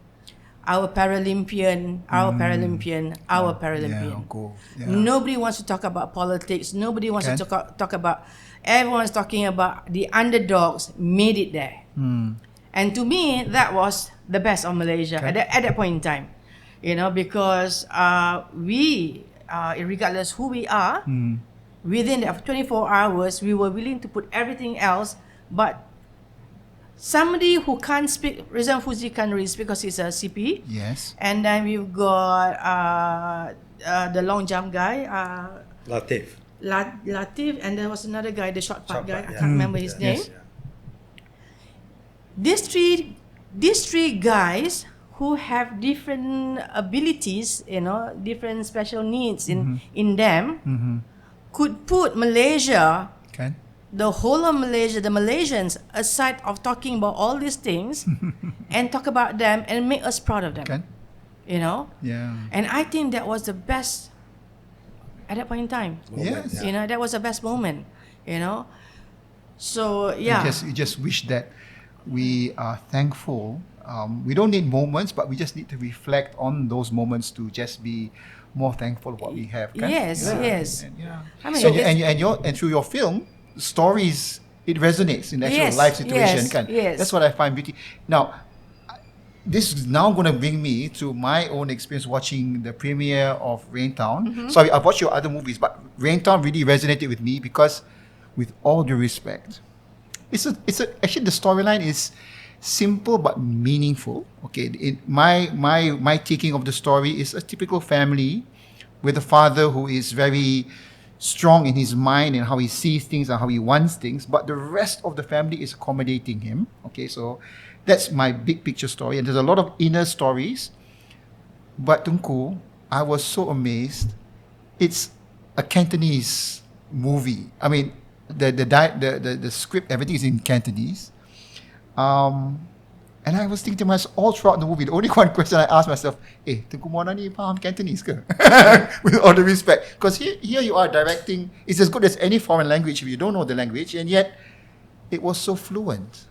Our Paralympian, our Paralympian, our Paralympian. Yeah, go. Yeah. Nobody wants to talk about politics. Nobody wants Kan? to talk about. Everyone's talking about the underdogs made it there. And to me, that was the best of Malaysia Kan? at that point in time. Because we, regardless who we are, within the 24 hours, we were willing to put everything else, but somebody who can't speak, Rizal Fuzi can't really speak because he's a CP. Yes. And then we've got the long jump guy, Latif. Latif, and there was another guy, the short Short part guy. part, I yeah. can't remember his name. Yes. These three guys who have different abilities, different special needs in them, could put Malaysia, Kan? the whole of Malaysia, the Malaysians, aside of talking about all these things, and talk about them and make us proud of them. Kan? Yeah. And I think that was the best at that point in time. Yes. That was the best moment. So yeah. You just wish that we are thankful. We don't need moments, but we just need to reflect on those moments to just be more thankful what we have. Kan? Yes, Yeah. yes. And, yeah. I mean, So it's- and through your film, stories, it resonates in the actual Yes, life situation. yes, Kan? yes. That's what I find beauty. Now, this is now going to bring me to my own experience watching the premiere of RainTown. Sorry, I've watched your other movies, but RainTown really resonated with me because, with all due respect, actually the storyline is simple but meaningful. Okay, my taking of the story is a typical family with a father who is very strong in his mind and how he sees things and how he wants things, but the rest of the family is accommodating him. Okay, so that's my big picture story, and there's a lot of inner stories. But Tunku, I was so amazed. It's a Cantonese movie. I mean, the script, everything is in Cantonese. And I was thinking to myself all throughout the movie, the only one question I asked myself, Tunku Mona ni faham Cantonese ke? With all the respect. Because here you are directing, it's as good as any foreign language if you don't know the language, and yet it was so fluent.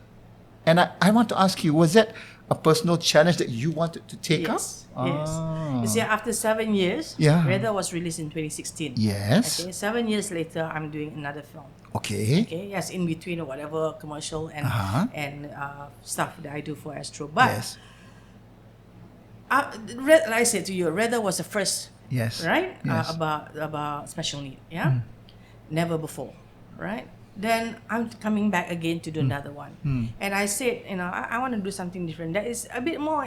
And I want to ask you, was that a personal challenge that you wanted to take up? Yes. You see, after 7 years, Yeah. Redha was released in 2016. Yes. Okay, 7 years later, I'm doing another film. Okay. Okay, yes, in between or whatever commercial and stuff that I do for Astro. But Yes. like I said to you, Redha was the first, Yes. right? Yes. About special need, yeah. Never before, right? Then I'm coming back again to do another one, and I said, I want to do something different. That is a bit more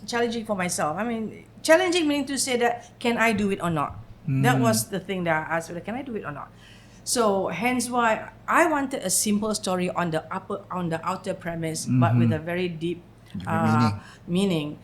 challenging for myself. I mean, challenging meaning to say that can I do it or not? That was the thing that I asked, can I do it or not? So hence why I wanted a simple story on the outer premise, but with a very deep meaning.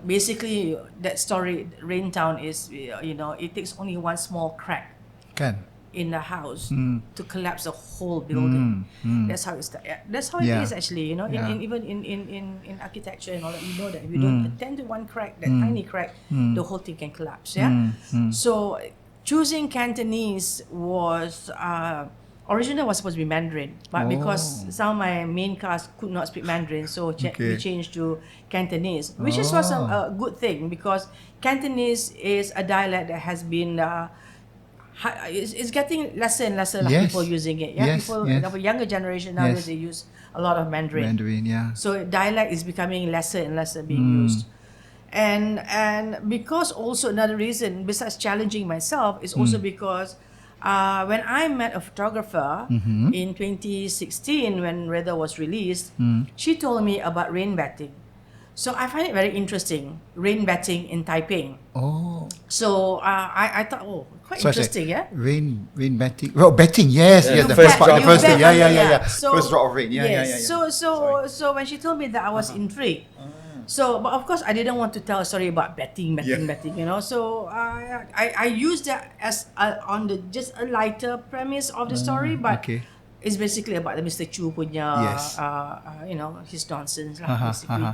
Basically, that story, RainTown, is it takes only one small crack Kan? in the house to collapse the whole building. That's how it is actually. Even in architecture and all that, you know that if you don't attend to one crack, that tiny crack, the whole thing can collapse. Yeah. So choosing Cantonese was originally was supposed to be Mandarin, but because some of my main cast could not speak Mandarin, so we changed to Cantonese, which was a good thing because Cantonese is a dialect that has been it's getting lesser and lesser people using it. Yeah, people of a younger generation nowadays they use a lot of Mandarin. Mandarin, yeah. So dialect is becoming lesser and lesser being used. And because also another reason besides challenging myself is also because when I met a photographer in 2016 when Redha was released, she told me about rainbatting. So I find it very interesting, rainbatting in Taiping. Oh. So I thought, quite interesting, yeah? Rain betting. Well, betting, yes. Yeah, The you first bet, part. you The first bet thing. Yeah. on it, yeah. So- First drop of rain. Yeah. Yes. So when she told me that, I was intrigued. So, but of course, I didn't want to tell a story about betting. So I used that as on the just a lighter premise of the story, but it's basically about the Mr. Chu punya, his nonsense lah, basically.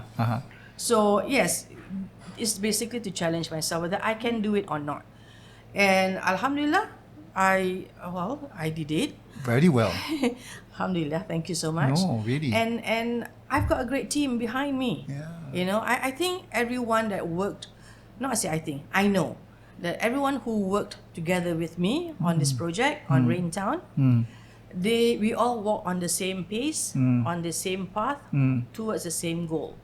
So yes, it's basically to challenge myself whether I can do it or not. And Alhamdulillah, I did it. Very well. Alhamdulillah, thank you so much. No, really. And I've got a great team behind me. Yeah. I think everyone that worked, I know that everyone who worked together with me on this project, on RainTown, we all walk on the same pace, on the same path, towards the same goal.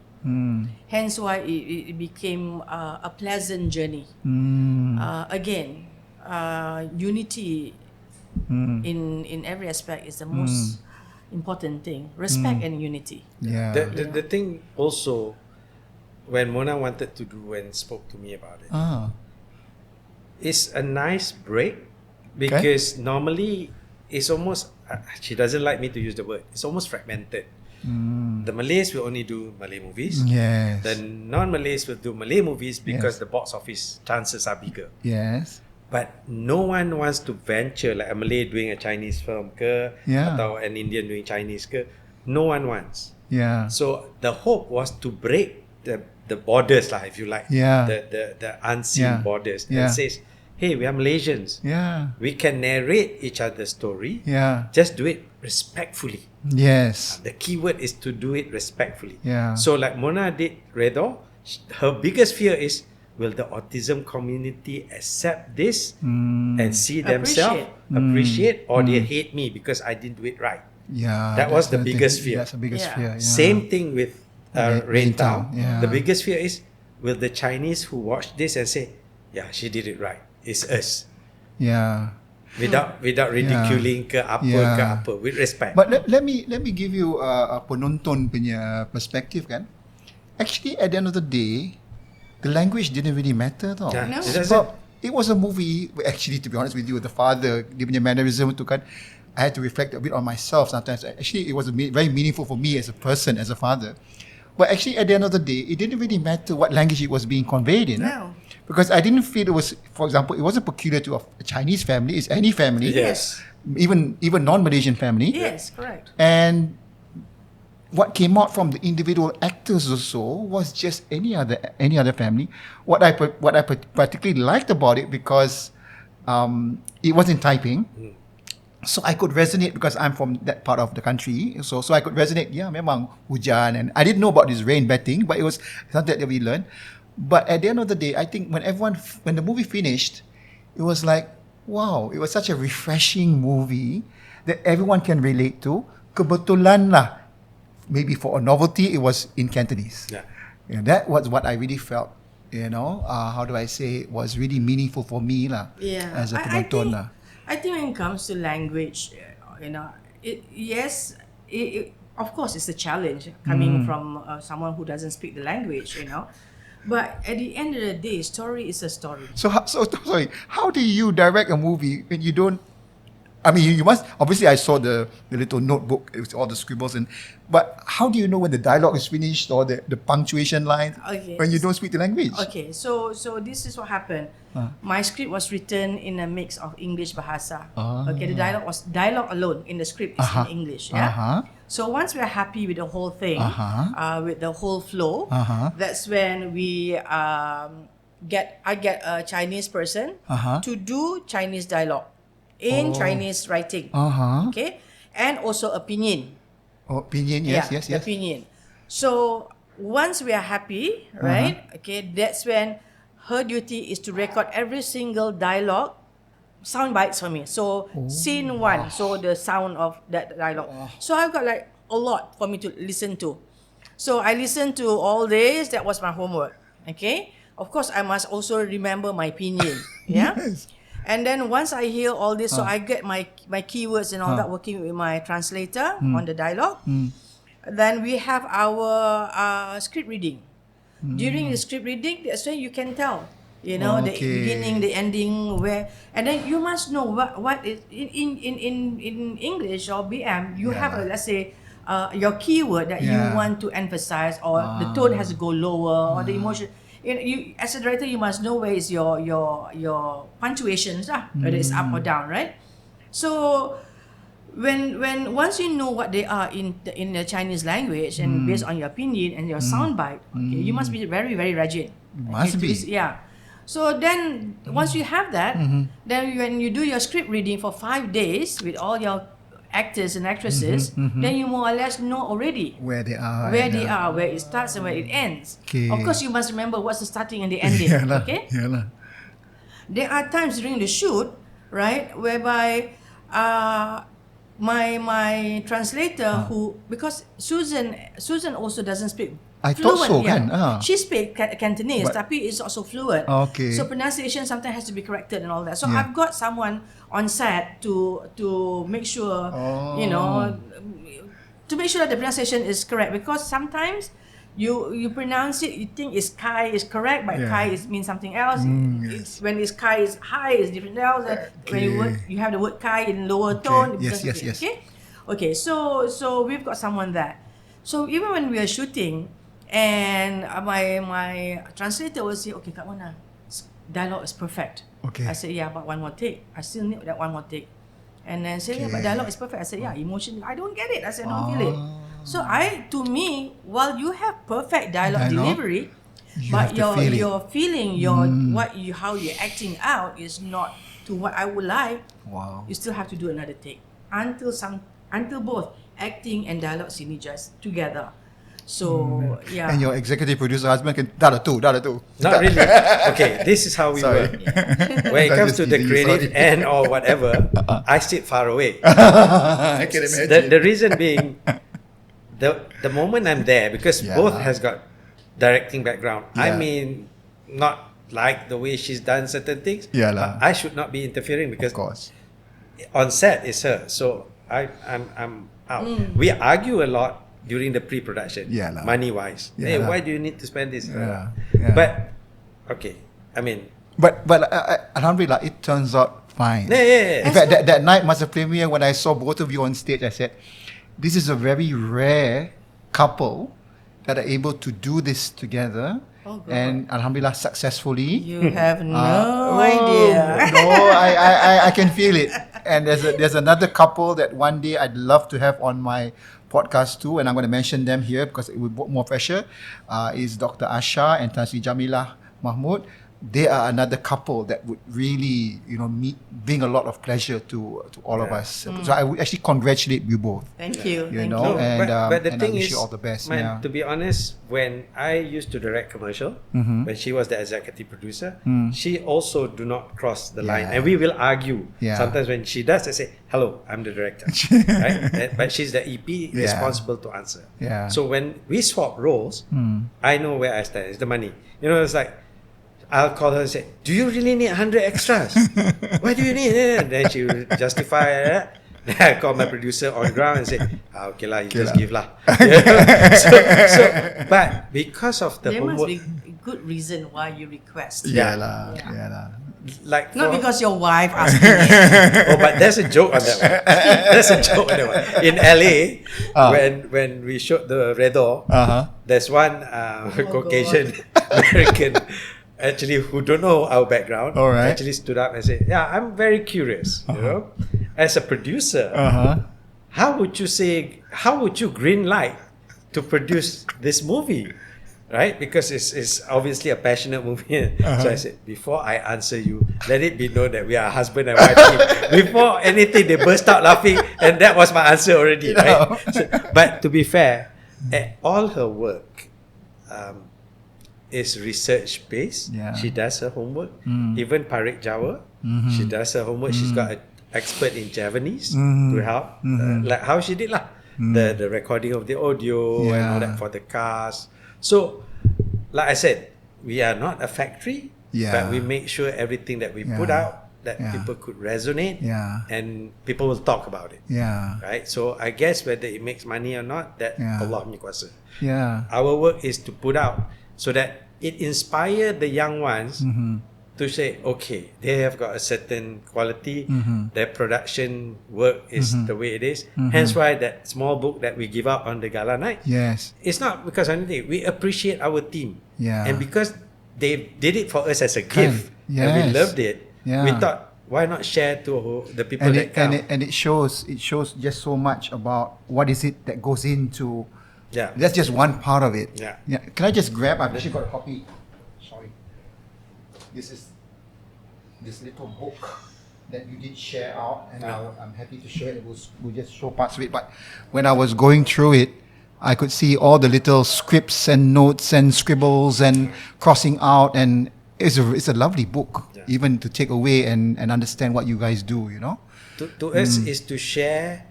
Hence why it became a pleasant journey. Again, unity in every aspect is the most important thing. Respect and unity. Yeah. The thing also, when Mona wanted to do and spoke to me about it, it's a nice break because normally it's almost, she doesn't like me to use the word, it's almost fragmented. The Malays will only do Malay movies. Yes. The non-Malays will do Malay movies because the box office chances are bigger. Yes. But no one wants to venture like a Malay doing a Chinese film ke, atau an Indian doing Chinese ke. No one wants. Yeah. So the hope was to break the borders lah, if you like. Yeah. The unseen borders. And says, hey, we are Malaysians. Yeah. We can narrate each other's story. Yeah. Just do it respectfully. Yes. The key word is to do it respectfully. Yeah. So like Mona did Redha, her biggest fear is, will the autism community accept this and see themselves appreciate, or they hate me because I didn't do it right? Yeah. That was the thing. biggest fear. That's the biggest fear. Yeah. Same thing with RainTown. Yeah. The biggest fear is, will the Chinese who watch this and say, yeah, she did it right. It's us. Yeah. Without ridiculing ke apa, with respect. But let me give you a penonton punya perspective kan. Actually, at the end of the day, the language didn't really matter though. Yeah. No. Sebab it was a movie. Actually, to be honest with you, the father, dia punya mannerism tu kan, I had to reflect a bit on myself sometimes. Actually, it was very meaningful for me as a person, as a father. But actually, at the end of the day, it didn't really matter what language it was being conveyed in. No. Because I didn't feel it was, for example, it wasn't peculiar to a Chinese family. It's any family. Yes. Even non-Malaysian family. Yes, correct. And what came out from the individual actors also was just any other family. What I particularly liked about it, because it was in Taiping, So I could resonate because I'm from that part of the country. So I could resonate. Yeah, memang hujan, and I didn't know about this rain betting, but it was something that we learned. But at the end of the day, I think when the movie finished, it was like, wow, it was such a refreshing movie that everyone can relate to. Kebetulan lah, maybe for a novelty, it was in Cantonese. Yeah. And that was what I really felt. How do I say? It was really meaningful for me lah. Yeah, As a penonton lah. I think when it comes to language, of course, it's a challenge coming from someone who doesn't speak the language, But at the end of the day, story is a story. So sorry. How do you direct a movie when you don't? I mean, you must obviously. I saw the little notebook with all the scribbles but how do you know when the dialogue is finished or the punctuation line when you don't speak the language? Okay, so this is what happened. My script was written in a mix of English bahasa. Okay, the dialogue alone in the script is in English. Yeah. So once we are happy with the whole thing, with the whole flow, that's when I get a Chinese person to do Chinese dialogue in Chinese writing. Okay, and also opinion. Opinion, yes. Opinion. So once we are happy, right? Okay, that's when her duty is to record every single dialogue, sound bites for me. So scene one, so the sound of that dialogue. So I've got like a lot for me to listen to. So I listened to all this. That was my homework. Okay. Of course, I must also remember my opinion. Yeah. Yes. And then once I hear all this, so I get my keywords and all that, working with my translator on the dialogue. Then we have our script reading. During the script reading, that's when you can tell, the beginning, the ending, where, and then you must know what is in English or BM. You have let's say your keyword that you want to emphasize, or the tone has to go lower, or the emotion. You as a director, you must know where is your punctuations, whether it's up or down, right? So when once you know what they are in the Chinese language and based on your opinion and your soundbite, you must be very, very rigid. Must be. Yeah. So then once you have that, then when you do your script reading for 5 days with all your actors and actresses, then you more or less know already where they are, where it starts and where it ends. Okay. Of course, you must remember what's the starting and the ending. Okay. There are times during the shoot, right, whereby my translator because Susan also doesn't speak I fluent. thought so, kan? She speaks Cantonese, tapi is also fluent. Okay. So pronunciation sometimes has to be corrected and all that. So I've got someone on set to make sure, to make sure that the pronunciation is correct, because sometimes you pronounce it, you think it's Kai is correct, but Kai means something else. It's when it's Kai is high, is different else. When you have the word Kai in lower tone. Yes. Okay. So we've got someone there. So even when we are shooting, and my translator will say, okay, Kak Mona, dialogue is perfect. Okay. I said, yeah, but one more take. I still need that one more take. And then say, yeah, but dialogue is perfect. I said, yeah, emotion, I don't get it. I said, I don't feel it. So to me, while you have perfect dialogue delivery, but your feeling, how you're acting out is not to what I would like. Wow. You still have to do another take until both acting and dialogue synergize together. So yeah. And your executive producer husband can dah tu. Not really. Okay, this is how we work. When it comes to the creative end or whatever, I sit far away. I can imagine. The reason being, the moment I'm there, because both has got directing background. I mean, not like the way she's done certain things. But I should not be interfering, because of course, on set is her. So I'm out. We argue a lot during the pre-production, money wise. Hey, why do you need to spend this? But okay, I mean, but alhamdulillah, it turns out fine. In fact, that night Master Premier, when I saw both of you on stage, I said, this is a very rare couple that are able to do this together. And alhamdulillah, successfully. You have no idea. No, I can feel it. And there's another couple that one day I'd love to have on my podcast too, and I'm going to mention them here because it will put more pressure. Is Dr. Asha and Tan Sri Jamilah Mahmud. they are another couple that would really, bring a lot of pleasure to all of us. So I would actually congratulate you both. Thank you. You Thank know, you. But the and thing I wish is, you all the best. man, to be honest, when I used to direct commercial, when she was the executive producer, she also do not cross the line, and we will argue. Yeah. Sometimes when she does, I say, "Hello, I'm the director," right? But she's the EP responsible to answer. Yeah. So when we swap roles, I know where I stand. It's the money. It's like, I'll call her and say, "Do you really need 100 extras? Why do you need it?" And then she will justify that. Then I call my producer on ground and say, "Okay lah, you just give lah." But because of the There must homework, be a good reason why you request. Yeah Yeah. lah. like Not for- because your wife asking it. oh, but there's a joke on that one. There's a joke on that one. In LA, when we showed the Redha, there's one Caucasian American actually who don't know our background All right. actually stood up and said, "Yeah, I'm very curious. As a producer, how would you green light to produce this movie?" Right? Because it's obviously a passionate movie. So I said, before I answer you, let it be known that we are husband and wife team. Before anything, they burst out laughing, and that was my answer already. Right? But to be fair, all her work is research based. Yeah. She does her homework. Even Parit Jawa, she does her homework. She's got an expert in Javanese to help, like how she did lah. The recording of the audio and all that for the cast. So, like I said, we are not a factory, but we make sure everything that we put out that people could resonate, and people will talk about it. Yeah. Right. So I guess whether it makes money or not, that Allah punya kuasa. Yeah. Our work is to put out so that it inspire the young ones to say, okay, they have got a certain quality, their production work is the way it is. Hence why that small book that we give out on the gala night, Yes. it's not because of anything. We appreciate our team. Yeah. And because they did it for us as a gift, and we Yes. loved it, Yeah. we thought, why not share to the people And that it, come? and it shows just so much about what is it that goes into. Yeah. That's just one part of it. Yeah. Can I just grab? I've actually got a copy. Sorry. This is this little book that you did share out, and I'm happy to share it. We'll just show parts of it. But when I was going through it, I could see all the little scripts and notes and scribbles and crossing out, and it's a lovely book, even to take away and understand what you guys do. To us is to share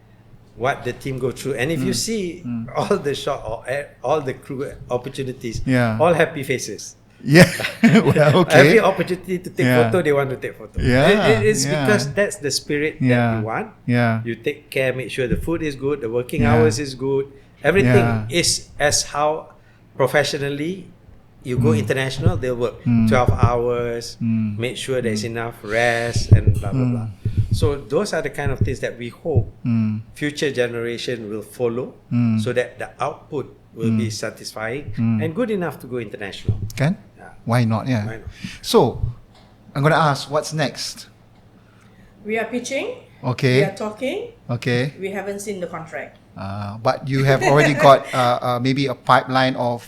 what the team go through, and if you see all the shot or all the crew opportunities, all happy faces. Yeah. Well, Every okay. opportunity to take photo, they want to take photo. Yeah, It's yeah. because that's the spirit that Yeah. you want. Yeah. You take care, make sure the food is good, the working hours is good, everything is as how professionally you go international, they'll work 12 hours, make sure there's enough rest and blah blah blah. So those are the kind of things that we hope future generation will follow, so that the output will be satisfying and good enough to go international. Can? Yeah. Why not? Yeah. Why not? So, I'm going to ask, what's next? We are pitching. Okay. We are talking. Okay. We haven't seen the contract. But you have already got maybe a pipeline of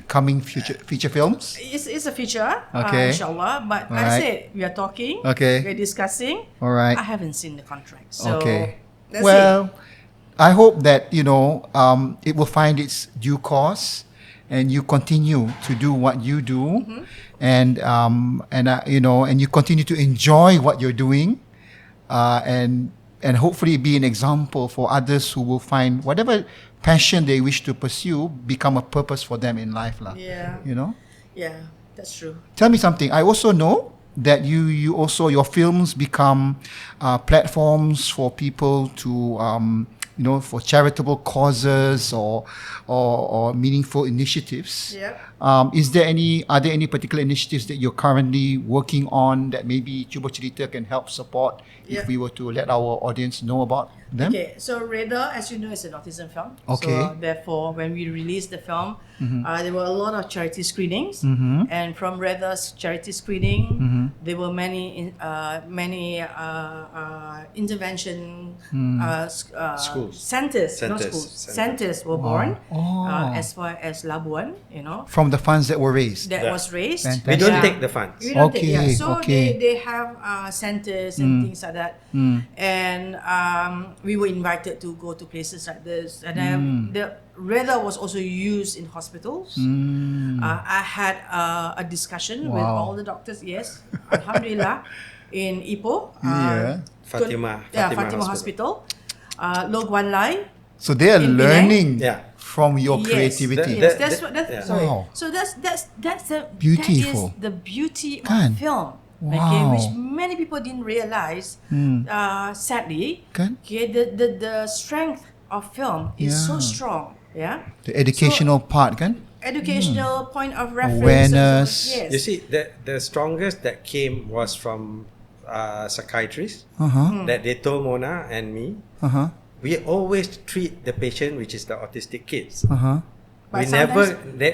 coming feature films? It's a feature, Okay. inshallah. But like I Alright. said, we are talking. Okay. We're discussing. All right. I haven't seen the contract. So Okay. that's Well, I hope that it will find its due course, and you continue to do what you do, and you continue to enjoy what you're doing, and hopefully be an example for others who will find whatever passion they wish to pursue become a purpose for them in life, lah. Yeah. Yeah, that's true. Tell me something. I also know that you also, your films become platforms for people to for charitable causes or meaningful initiatives. Yeah. Are there any particular initiatives that you're currently working on that maybe Cuba Cerita can help support if we were to let our audience know about them? Okay, so Redha, as you know, is an autism film. Okay. So therefore, when we released the film, there were a lot of charity screenings, and from Redha's charity screening, there were many intervention schools. Centers, not Centers. schools. Centers were born Oh. as far as Labuan, From the funds that were raised. that Yeah. was raised. Fantastic. We don't Yeah. take the funds. We don't take, Okay, So okay. they have centers and things like that. And we were invited to go to places like this. And then the Redha was also used in hospitals. I had a discussion with Wow. all the doctors, yes, Alhamdulillah, in Ipoh. Yeah. Fatima Hospital. Lo Guan Lai. So they are In Penang? learning Yeah. from your Yes. creativity. Yes, that's what. Yeah. Sorry. Wow. So that's the Beautiful. That is the beauty Kan? of film. Okay, Wow. which many people didn't realize. Sadly, Kan? okay, the strength of film is so Yeah. strong. Yeah, The educational part, kan? educational point of reference. Awareness. Yes. You see, the strongest that came was from psychiatrists Uh-huh. that they told Mona and me. Uh-huh. We always treat the patient, which is the autistic kids. Uh-huh. But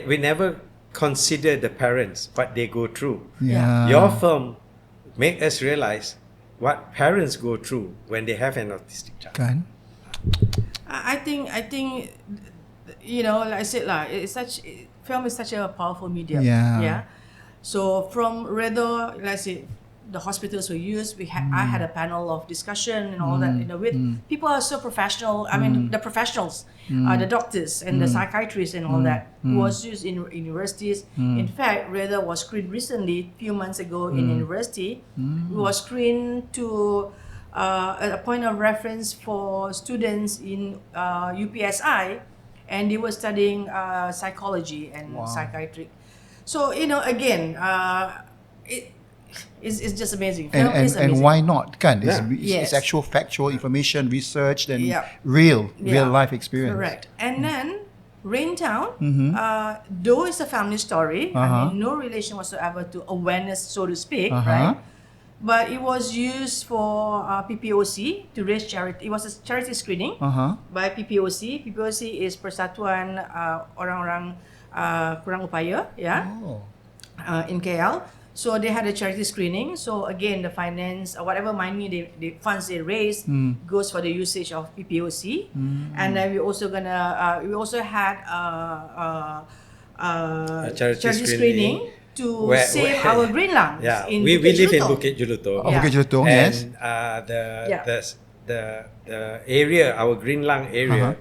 We never consider the parents, what they go through. Yeah. Your film make us realize what parents go through when they have an autistic child. Kan? I think like I said film is such a powerful medium. Yeah. So from Redha, like I said, the hospitals were used. I had a panel of discussion and all that. With people are so professional. I mean, the professionals, the doctors and the psychiatrists and all that was used in universities. In fact, Redha was screened recently, few months ago in university. It was screened to a point of reference for students in UPSI, and they were studying psychology and psychiatric. So again, it's just amazing. Film is And amazing. why not? Kan? Yeah. It's Yes. actual factual information, research, and Yeah. real Yeah. life experience. Correct. And then RainTown, though it's a family story, I mean, no relation whatsoever to awareness, so to speak, right? But it was used for PPOC to raise charity. It was a charity screening by PPOC. PPOC is Persatuan Orang-Orang Kurang Upaya, in KL. So they had a charity screening. So again, the finance, whatever money the funds they raise goes for the usage of PPOC. And then we also had A charity screening to where- save where- our green lungs. Yeah, in we Bukit live in Jelutong. Bukit Jelutong. Oh, Bukit Jelutong, And yes. The area, our green lung area,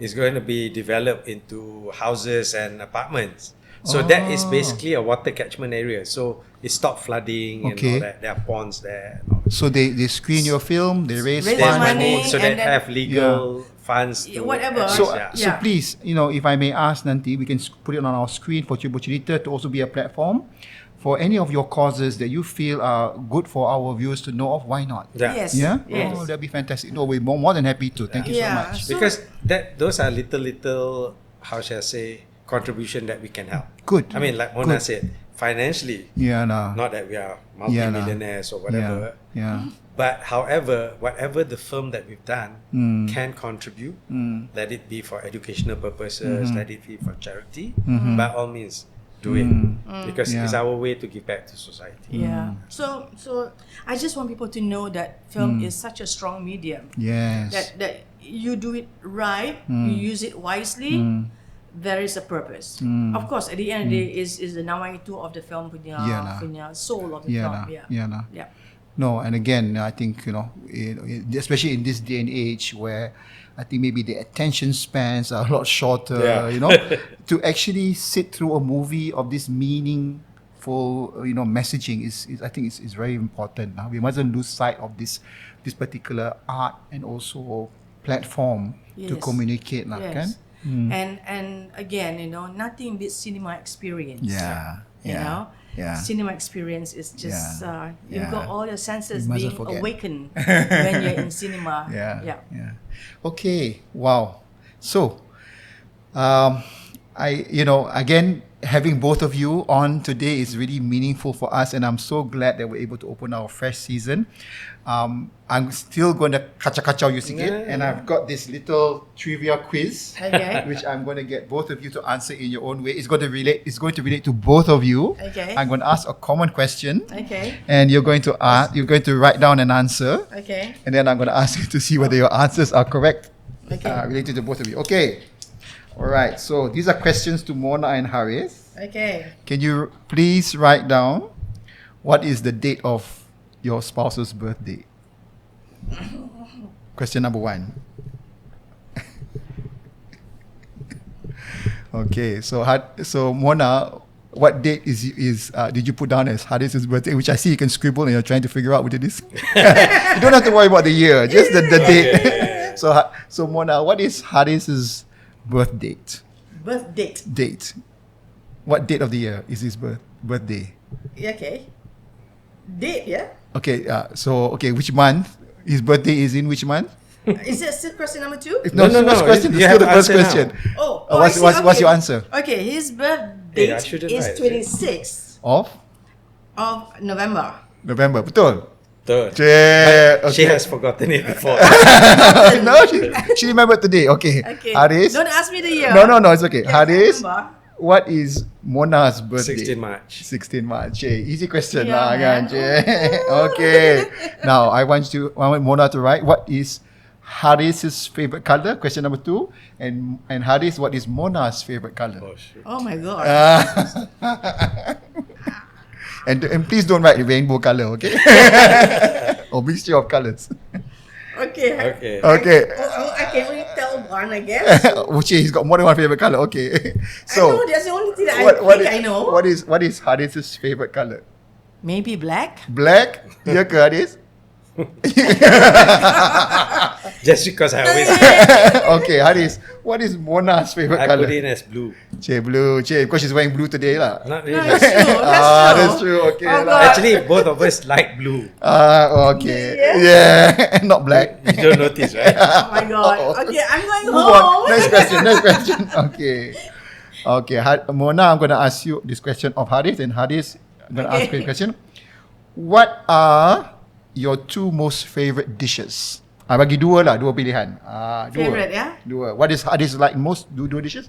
is going to be developed into houses and apartments. So that is basically a water catchment area. So it stopped flooding and Okay. all that. There are ponds there. And all that. So they screen your film, they raise Raise funds. money. So they and then- have legal funds to Whatever. So, yeah. so please, if I may ask nanti, we can put it on our screen for Cuba Cerita to also be a platform for any of your causes that you feel are good for our viewers to know of. Why not? Yeah. Yes. Yeah? Yes. Oh, that'd be fantastic. No, we're more than happy to. Thank you so Yeah. much. So- Because those are little, how shall I say, contribution that we can help. Good. I mean, like Mona Good. said, financially, Yeah, nah. not that we are Yeah, nah. multi-millionaires or whatever. Yeah. But however, whatever the film that we've done can contribute, let it be for educational purposes, let it be for charity, by all means, do it. Because it's Yeah. our way to give back to society. Yeah. So I just want people to know that film is such a strong medium. Yes. That you do it right, you use it wisely. There is a purpose. Of course, at the end of the day, is the nawaitu of the film punya soul of the film. Yeah. No, and again, I think especially in this day and age where I think maybe the attention spans are a lot shorter. Yeah. To actually sit through a movie of this meaningful, messaging is I think is very important. We mustn't lose sight of this particular art and also platform to Yes. communicate, lah, Yes. kan? And again, nothing beats cinema experience. Yeah. You Yeah. know, Yeah. cinema experience is just you've got all your senses You mustn't being forget. awakened when you're in cinema. Yeah. Okay. Wow. So, again, having both of you on today is really meaningful for us, and I'm so glad that we're able to open our fresh season. I'm still going to kacau-kacau you sikit, and I've got this little trivia quiz, Okay. which I'm going to get both of you to answer in your own way. It's going to relate to both of you. Okay. I'm going to ask a common question, Okay. and you're going to write down an answer. Okay. And then I'm going to ask you to see whether your answers are correct Okay. Related to both of you. Okay. All right. So these are questions to Mona and Harith. Okay. Can you please write down what is the date of your spouse's birthday? Question number 1. Okay. So Mona, what date did you put down as Harith's birthday? Which I see you can scribble and you're trying to figure out what it is. You don't have to worry about the year, just the date. Okay. So Mona, what is Harith's birth date? Birth date. Date. What date of the year is his birthday? Okay. Date, yeah? Okay, which month? His birthday is in which month? Is that still question number 2? No. First question. You It's have still the to first answer question. Oh, What's, I see. what's, what's Okay. your answer? Okay, his birth Yeah, I date shouldn't is write, 26th Of of November. November. Betul? Third. Cik, She okay. has forgotten it before. No, she remembered today. Okay. Okay. Harith. Don't ask me the year. No, it's okay. Yes, I Harith, remember. what is Mona's birthday? 16 March. 16 March. Cik, easy question Yeah, lah kan, man. cik. Okay. Now, I want Mona to write what is Harith's favorite color, question number 2. And Harith, what is Mona's favorite color? Oh, shoot. Oh my God. And please don't write the rainbow color, okay? Or mixture of colors. Okay. Okay. Okay. I can only tell one, I guess. He's got more than one favorite color. Okay. I know that's the only thing that I know. What is Harith's favorite color? Maybe black. Black? Ya ke Harith? Just because I always Okay, Harith. What is Mona's favorite I color? put in as blue. Cik, blue. Cik, because she's wearing blue today lah. Not No, really. that's true. That's true. Okay Oh, lah. God. Actually, both of us light blue. Okay. Yeah. Not black. You don't notice, right? Oh my God. Uh-oh. Okay, I'm going Move on. home. Next question. Okay. Okay, Mona, I'm going to ask you this question of Harith, and Harith, I'm going to ask you a question. What are your 2 most favorite dishes? Bagi 2 lah, 2 pilihan. 2. Favorite, yeah? 2. What does Harith like most? 2 dishes.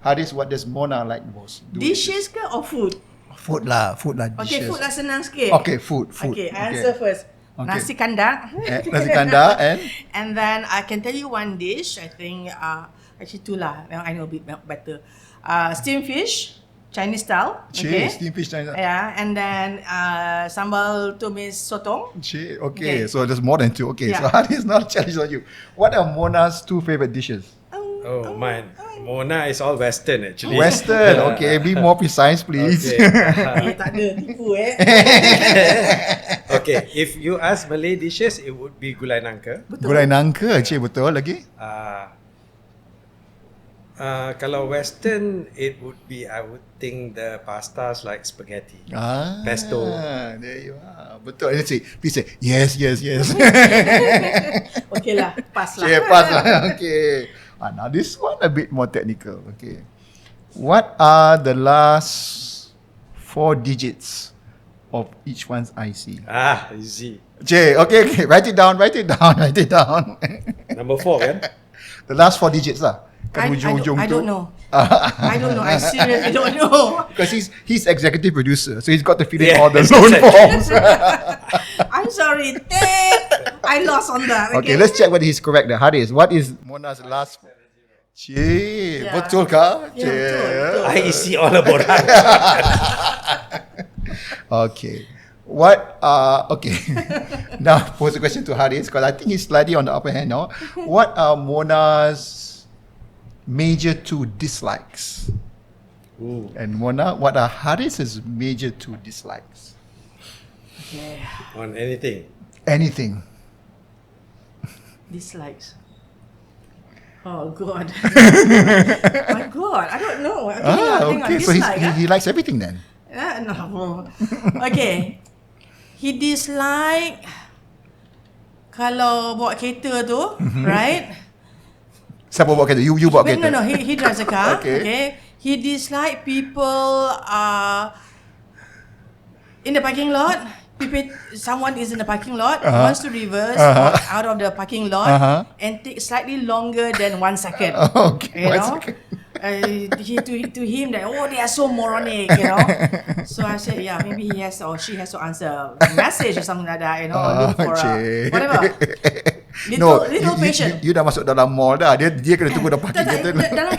Harith, what does Mona like most? Dishes ke or food? Food lah, Okay, dishes. food lah senang sikit. Okay, food. Okay, I answer first. Okay. Nasi kandar. Nasi kandar and? And then I can tell you one dish. I think actually 2 lah. Now I know a bit better. Steamed fish, Chinese style. Okay. Steamed fish Chinese. Yeah, and then sambal tumis sotong. Okay, so there's more than 2. Okay, Yeah. so Harith not challenge on you. What are Mona's 2 favorite dishes? Oh, mine. Mona is all Western actually. Western. Okay, be more precise, please. Okay. Tak ada tipu Okay, if you ask Malay dishes, it would be gulai nangka. Gulai nangka, betul lagi? Kalau Western, it would be, I would think the pastas like spaghetti. Pesto. There you are. Betul. Please say, yes. Okay lah, pass lah. Pass lah. Okay. Now this one a bit more technical. Okay. What are the last 4 digits of each one's IC? Easy. Okay. Write it down. Number 4 kan? The last 4 digits lah. I Ujung-ujung don't tu. know. I don't know. I seriously don't know. Because he's executive producer, so he's got to fill in Yeah, all the that's loan right. forms. I'm sorry. I lost on that. Okay, let's check whether he's correct. Harith, what is Mona's last? Yeah. Betul kah? Yeah, betul. I see all about that. Okay. Okay. Now pose a question to Harith because I think he's slightly on the upper hand now. What are Mona's major 2 dislikes? Ooh. And Mona, what are Harith's major 2 dislikes? Okay. On anything. Anything. Dislikes. Oh God. My God, I don't know. Okay. So he likes everything then. No. Okay. He dislike kalau bawa kereta tu, right? Siapa bawa kereta? You bawa Wait, kereta? no. He drives a car. Okay. He dislike people in the parking lot. Someone is in the parking lot, wants to reverse out of the parking lot and take slightly longer than 1 second. Okay. You 1 know? second. To him that they are so moronic, So I said, yeah, maybe he has or she has to answer a message or something like that, or look for Cik. whatever. Little patient. You dah masuk dalam mall dah. Dia kena tunggu dah parking kereta.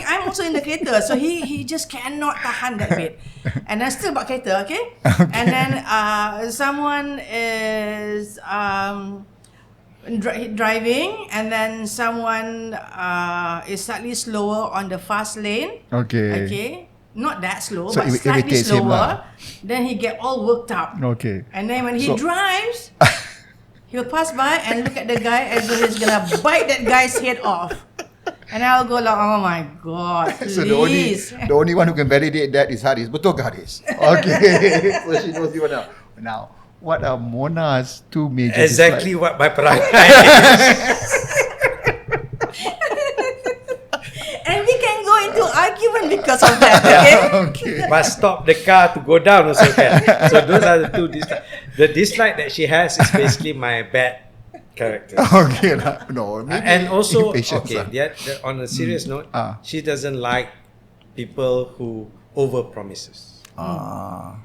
I'm also in the kereta, so he just cannot tahan that bit. And I still bawa kereta, okay? And then someone is driving, and then someone is slightly slower on the fast lane. Okay. Not that slow, So but it slightly irritates him slower. lah. Then he get all worked up. Okay. And then when he drives, he'll pass by and look at the guy as though he's gonna bite that guy's head off. And I'll go like, oh my god, please. So the only one who can validate that is Haris. Betul ke Haris? Okay. So she knows you now. Now, what are Mona's two major Exactly what my perangai is. And we can go into argument because of that, okay? But stop the car to go down also can. So those are the two dislike. The dislike that she has is basically my bad character. Okay. No, maybe And also, impatience, okay, on a serious note, she doesn't like people who over promises.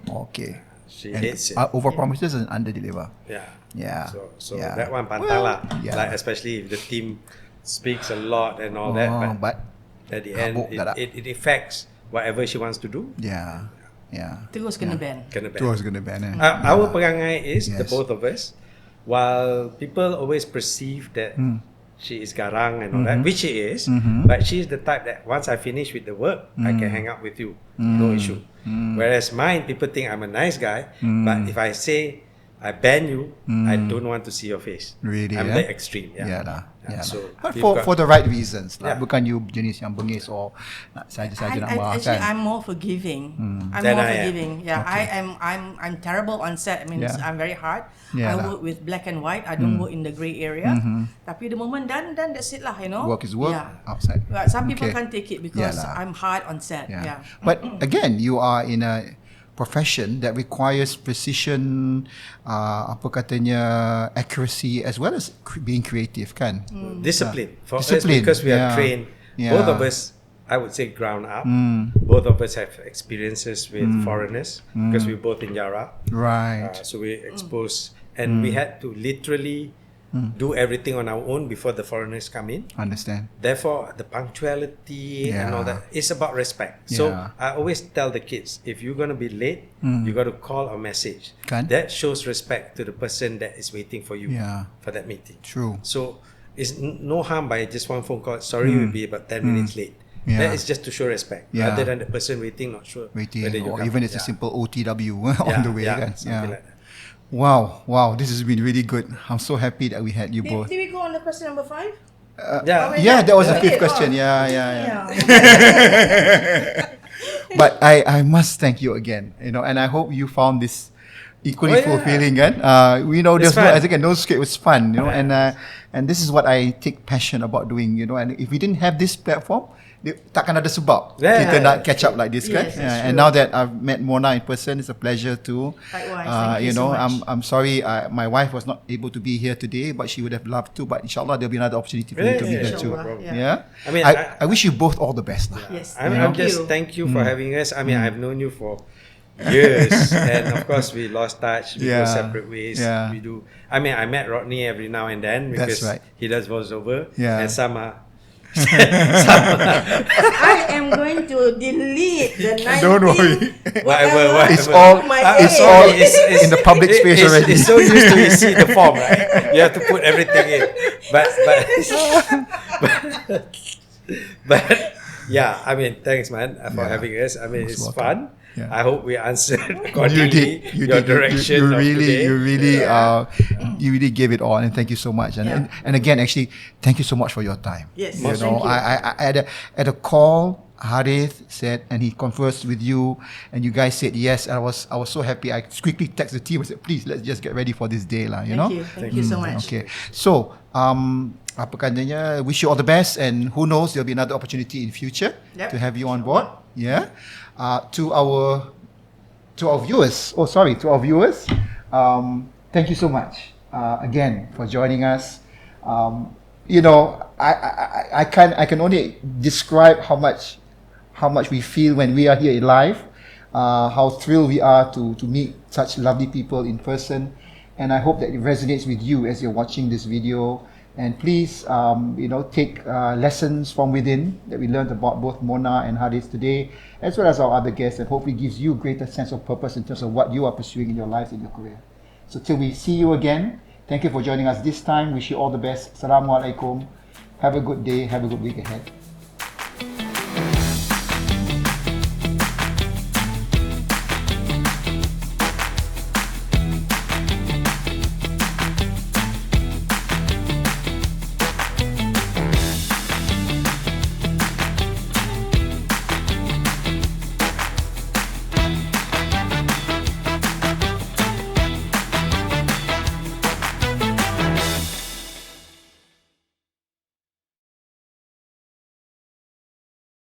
Okay. She hates it. Over promises and under deliver. Yeah. So Yeah. that one pantang lah. yeah. Like especially if the team speaks a lot and all that, but at the end it affects whatever she wants to do. Yeah. Terus kena ban. Terus kena ban. Our perangai is the Yes. both of us. While people always perceive that she is garang and all that, which she is, but she is the type that once I finish with the work, I can hang out with you, no issue. Whereas mine, people think I'm a nice guy, but if I say I ban you, I don't want to see your face. Really, I'm the extreme. Yeah lah. So But we've for the right reasons lah. Yeah. Bukan you jenis yang bengis or nak saja-saja nak marah Actually, kan. I'm more forgiving. I'm Then more I am. forgiving. Yeah, I'm terrible on set. I mean, I'm very hard. Yeah I lah. work with black and white. I don't work in the grey area. Tapi the moment done, that's it lah. You know. Work is work. Yeah. Outside. But some people Okay. can't take it because Yeah lah. I'm hard on set. Yeah. But again, you are in a profession that requires precision, accuracy as well as being creative, kan? discipline for Discipline, us because we are yeah. trained. Yeah. Both of us, I would say, ground up. Both of us have experiences with foreigners because we're both in Yara. Right. So we exposed, and we had to literally do everything on our own before the foreigners come in. Understand. Therefore, the punctuality and all that is about respect. Yeah. So I always tell the kids, if you're gonna be late, you got to call or message. Kan? That shows respect to the person that is waiting for you Yeah. for that meeting. True. So it's no harm by just one phone call. Sorry, we'll be about 10 minutes late. Yeah. That is just to show respect. Yeah. Rather than the person waiting, not sure Waiting, whether you or come. even it's a simple OTW on the way, kan? something like that. Wow, this has been really good. I'm so happy that we had you both. Did we go on the question number 5? Yeah, that was the fifth Oh. question. Yeah. But I must thank you again, and I hope you found this equally fulfilling, kan? We know It's there's fun. no script. It was fun, and this is what I take passion about doing, and if we didn't have this platform, takkan ada sebab kita nak catch up like this, kan? Yes, that's And true. now that I've met Mona in person, it's a pleasure too. Likewise, thank you so much. I'm sorry my wife was not able to be here today, but she would have loved to. But inshallah, there'll be another opportunity for you to be there too. Inshallah, Yeah. I mean, I wish you both all the best. Lah. Yes. I'm just thank you for having us. I mean, I've known you for years, and of course we lost touch. We go separate ways. Yeah. We do. I mean, I met Rodney every now and then because That's right. he does voiceover. Yeah. And some I am going to delete the 19. Don't worry. whatever. It's all It's all It's- in the public space already. It's so used to see the form, right? You have to put everything in. But yeah, I mean, thanks, man, for having us. I mean, Most it's welcome. fun. Yeah. I hope we answered You accordingly did. your direction. You of today. really, you really gave it all, and thank you so much. And again, actually, thank you so much for your time. Yes, You thank know, you. I at a call, Harith said, and he conversed with you, and you guys said yes. I was so happy. I quickly texted the team and said, please, let's just get ready for this day, lah. You know. Thank you so much. Okay. So, apa katanya? Wish you all the best, and who knows, there'll be another opportunity in future Yep. to have you on board. Yeah. To our viewers. To our viewers. Thank you so much again for joining us. I can only describe how much we feel when we are here live. How thrilled we are to meet such lovely people in person, and I hope that it resonates with you as you're watching this video. And please, take lessons from within that we learned about both Mona and Haris today, as well as our other guests, and hopefully gives you a greater sense of purpose in terms of what you are pursuing in your lives and your career. So till we see you again, thank you for joining us this time. Wish you all the best. Assalamu alaikum. Have a good day. Have a good week ahead.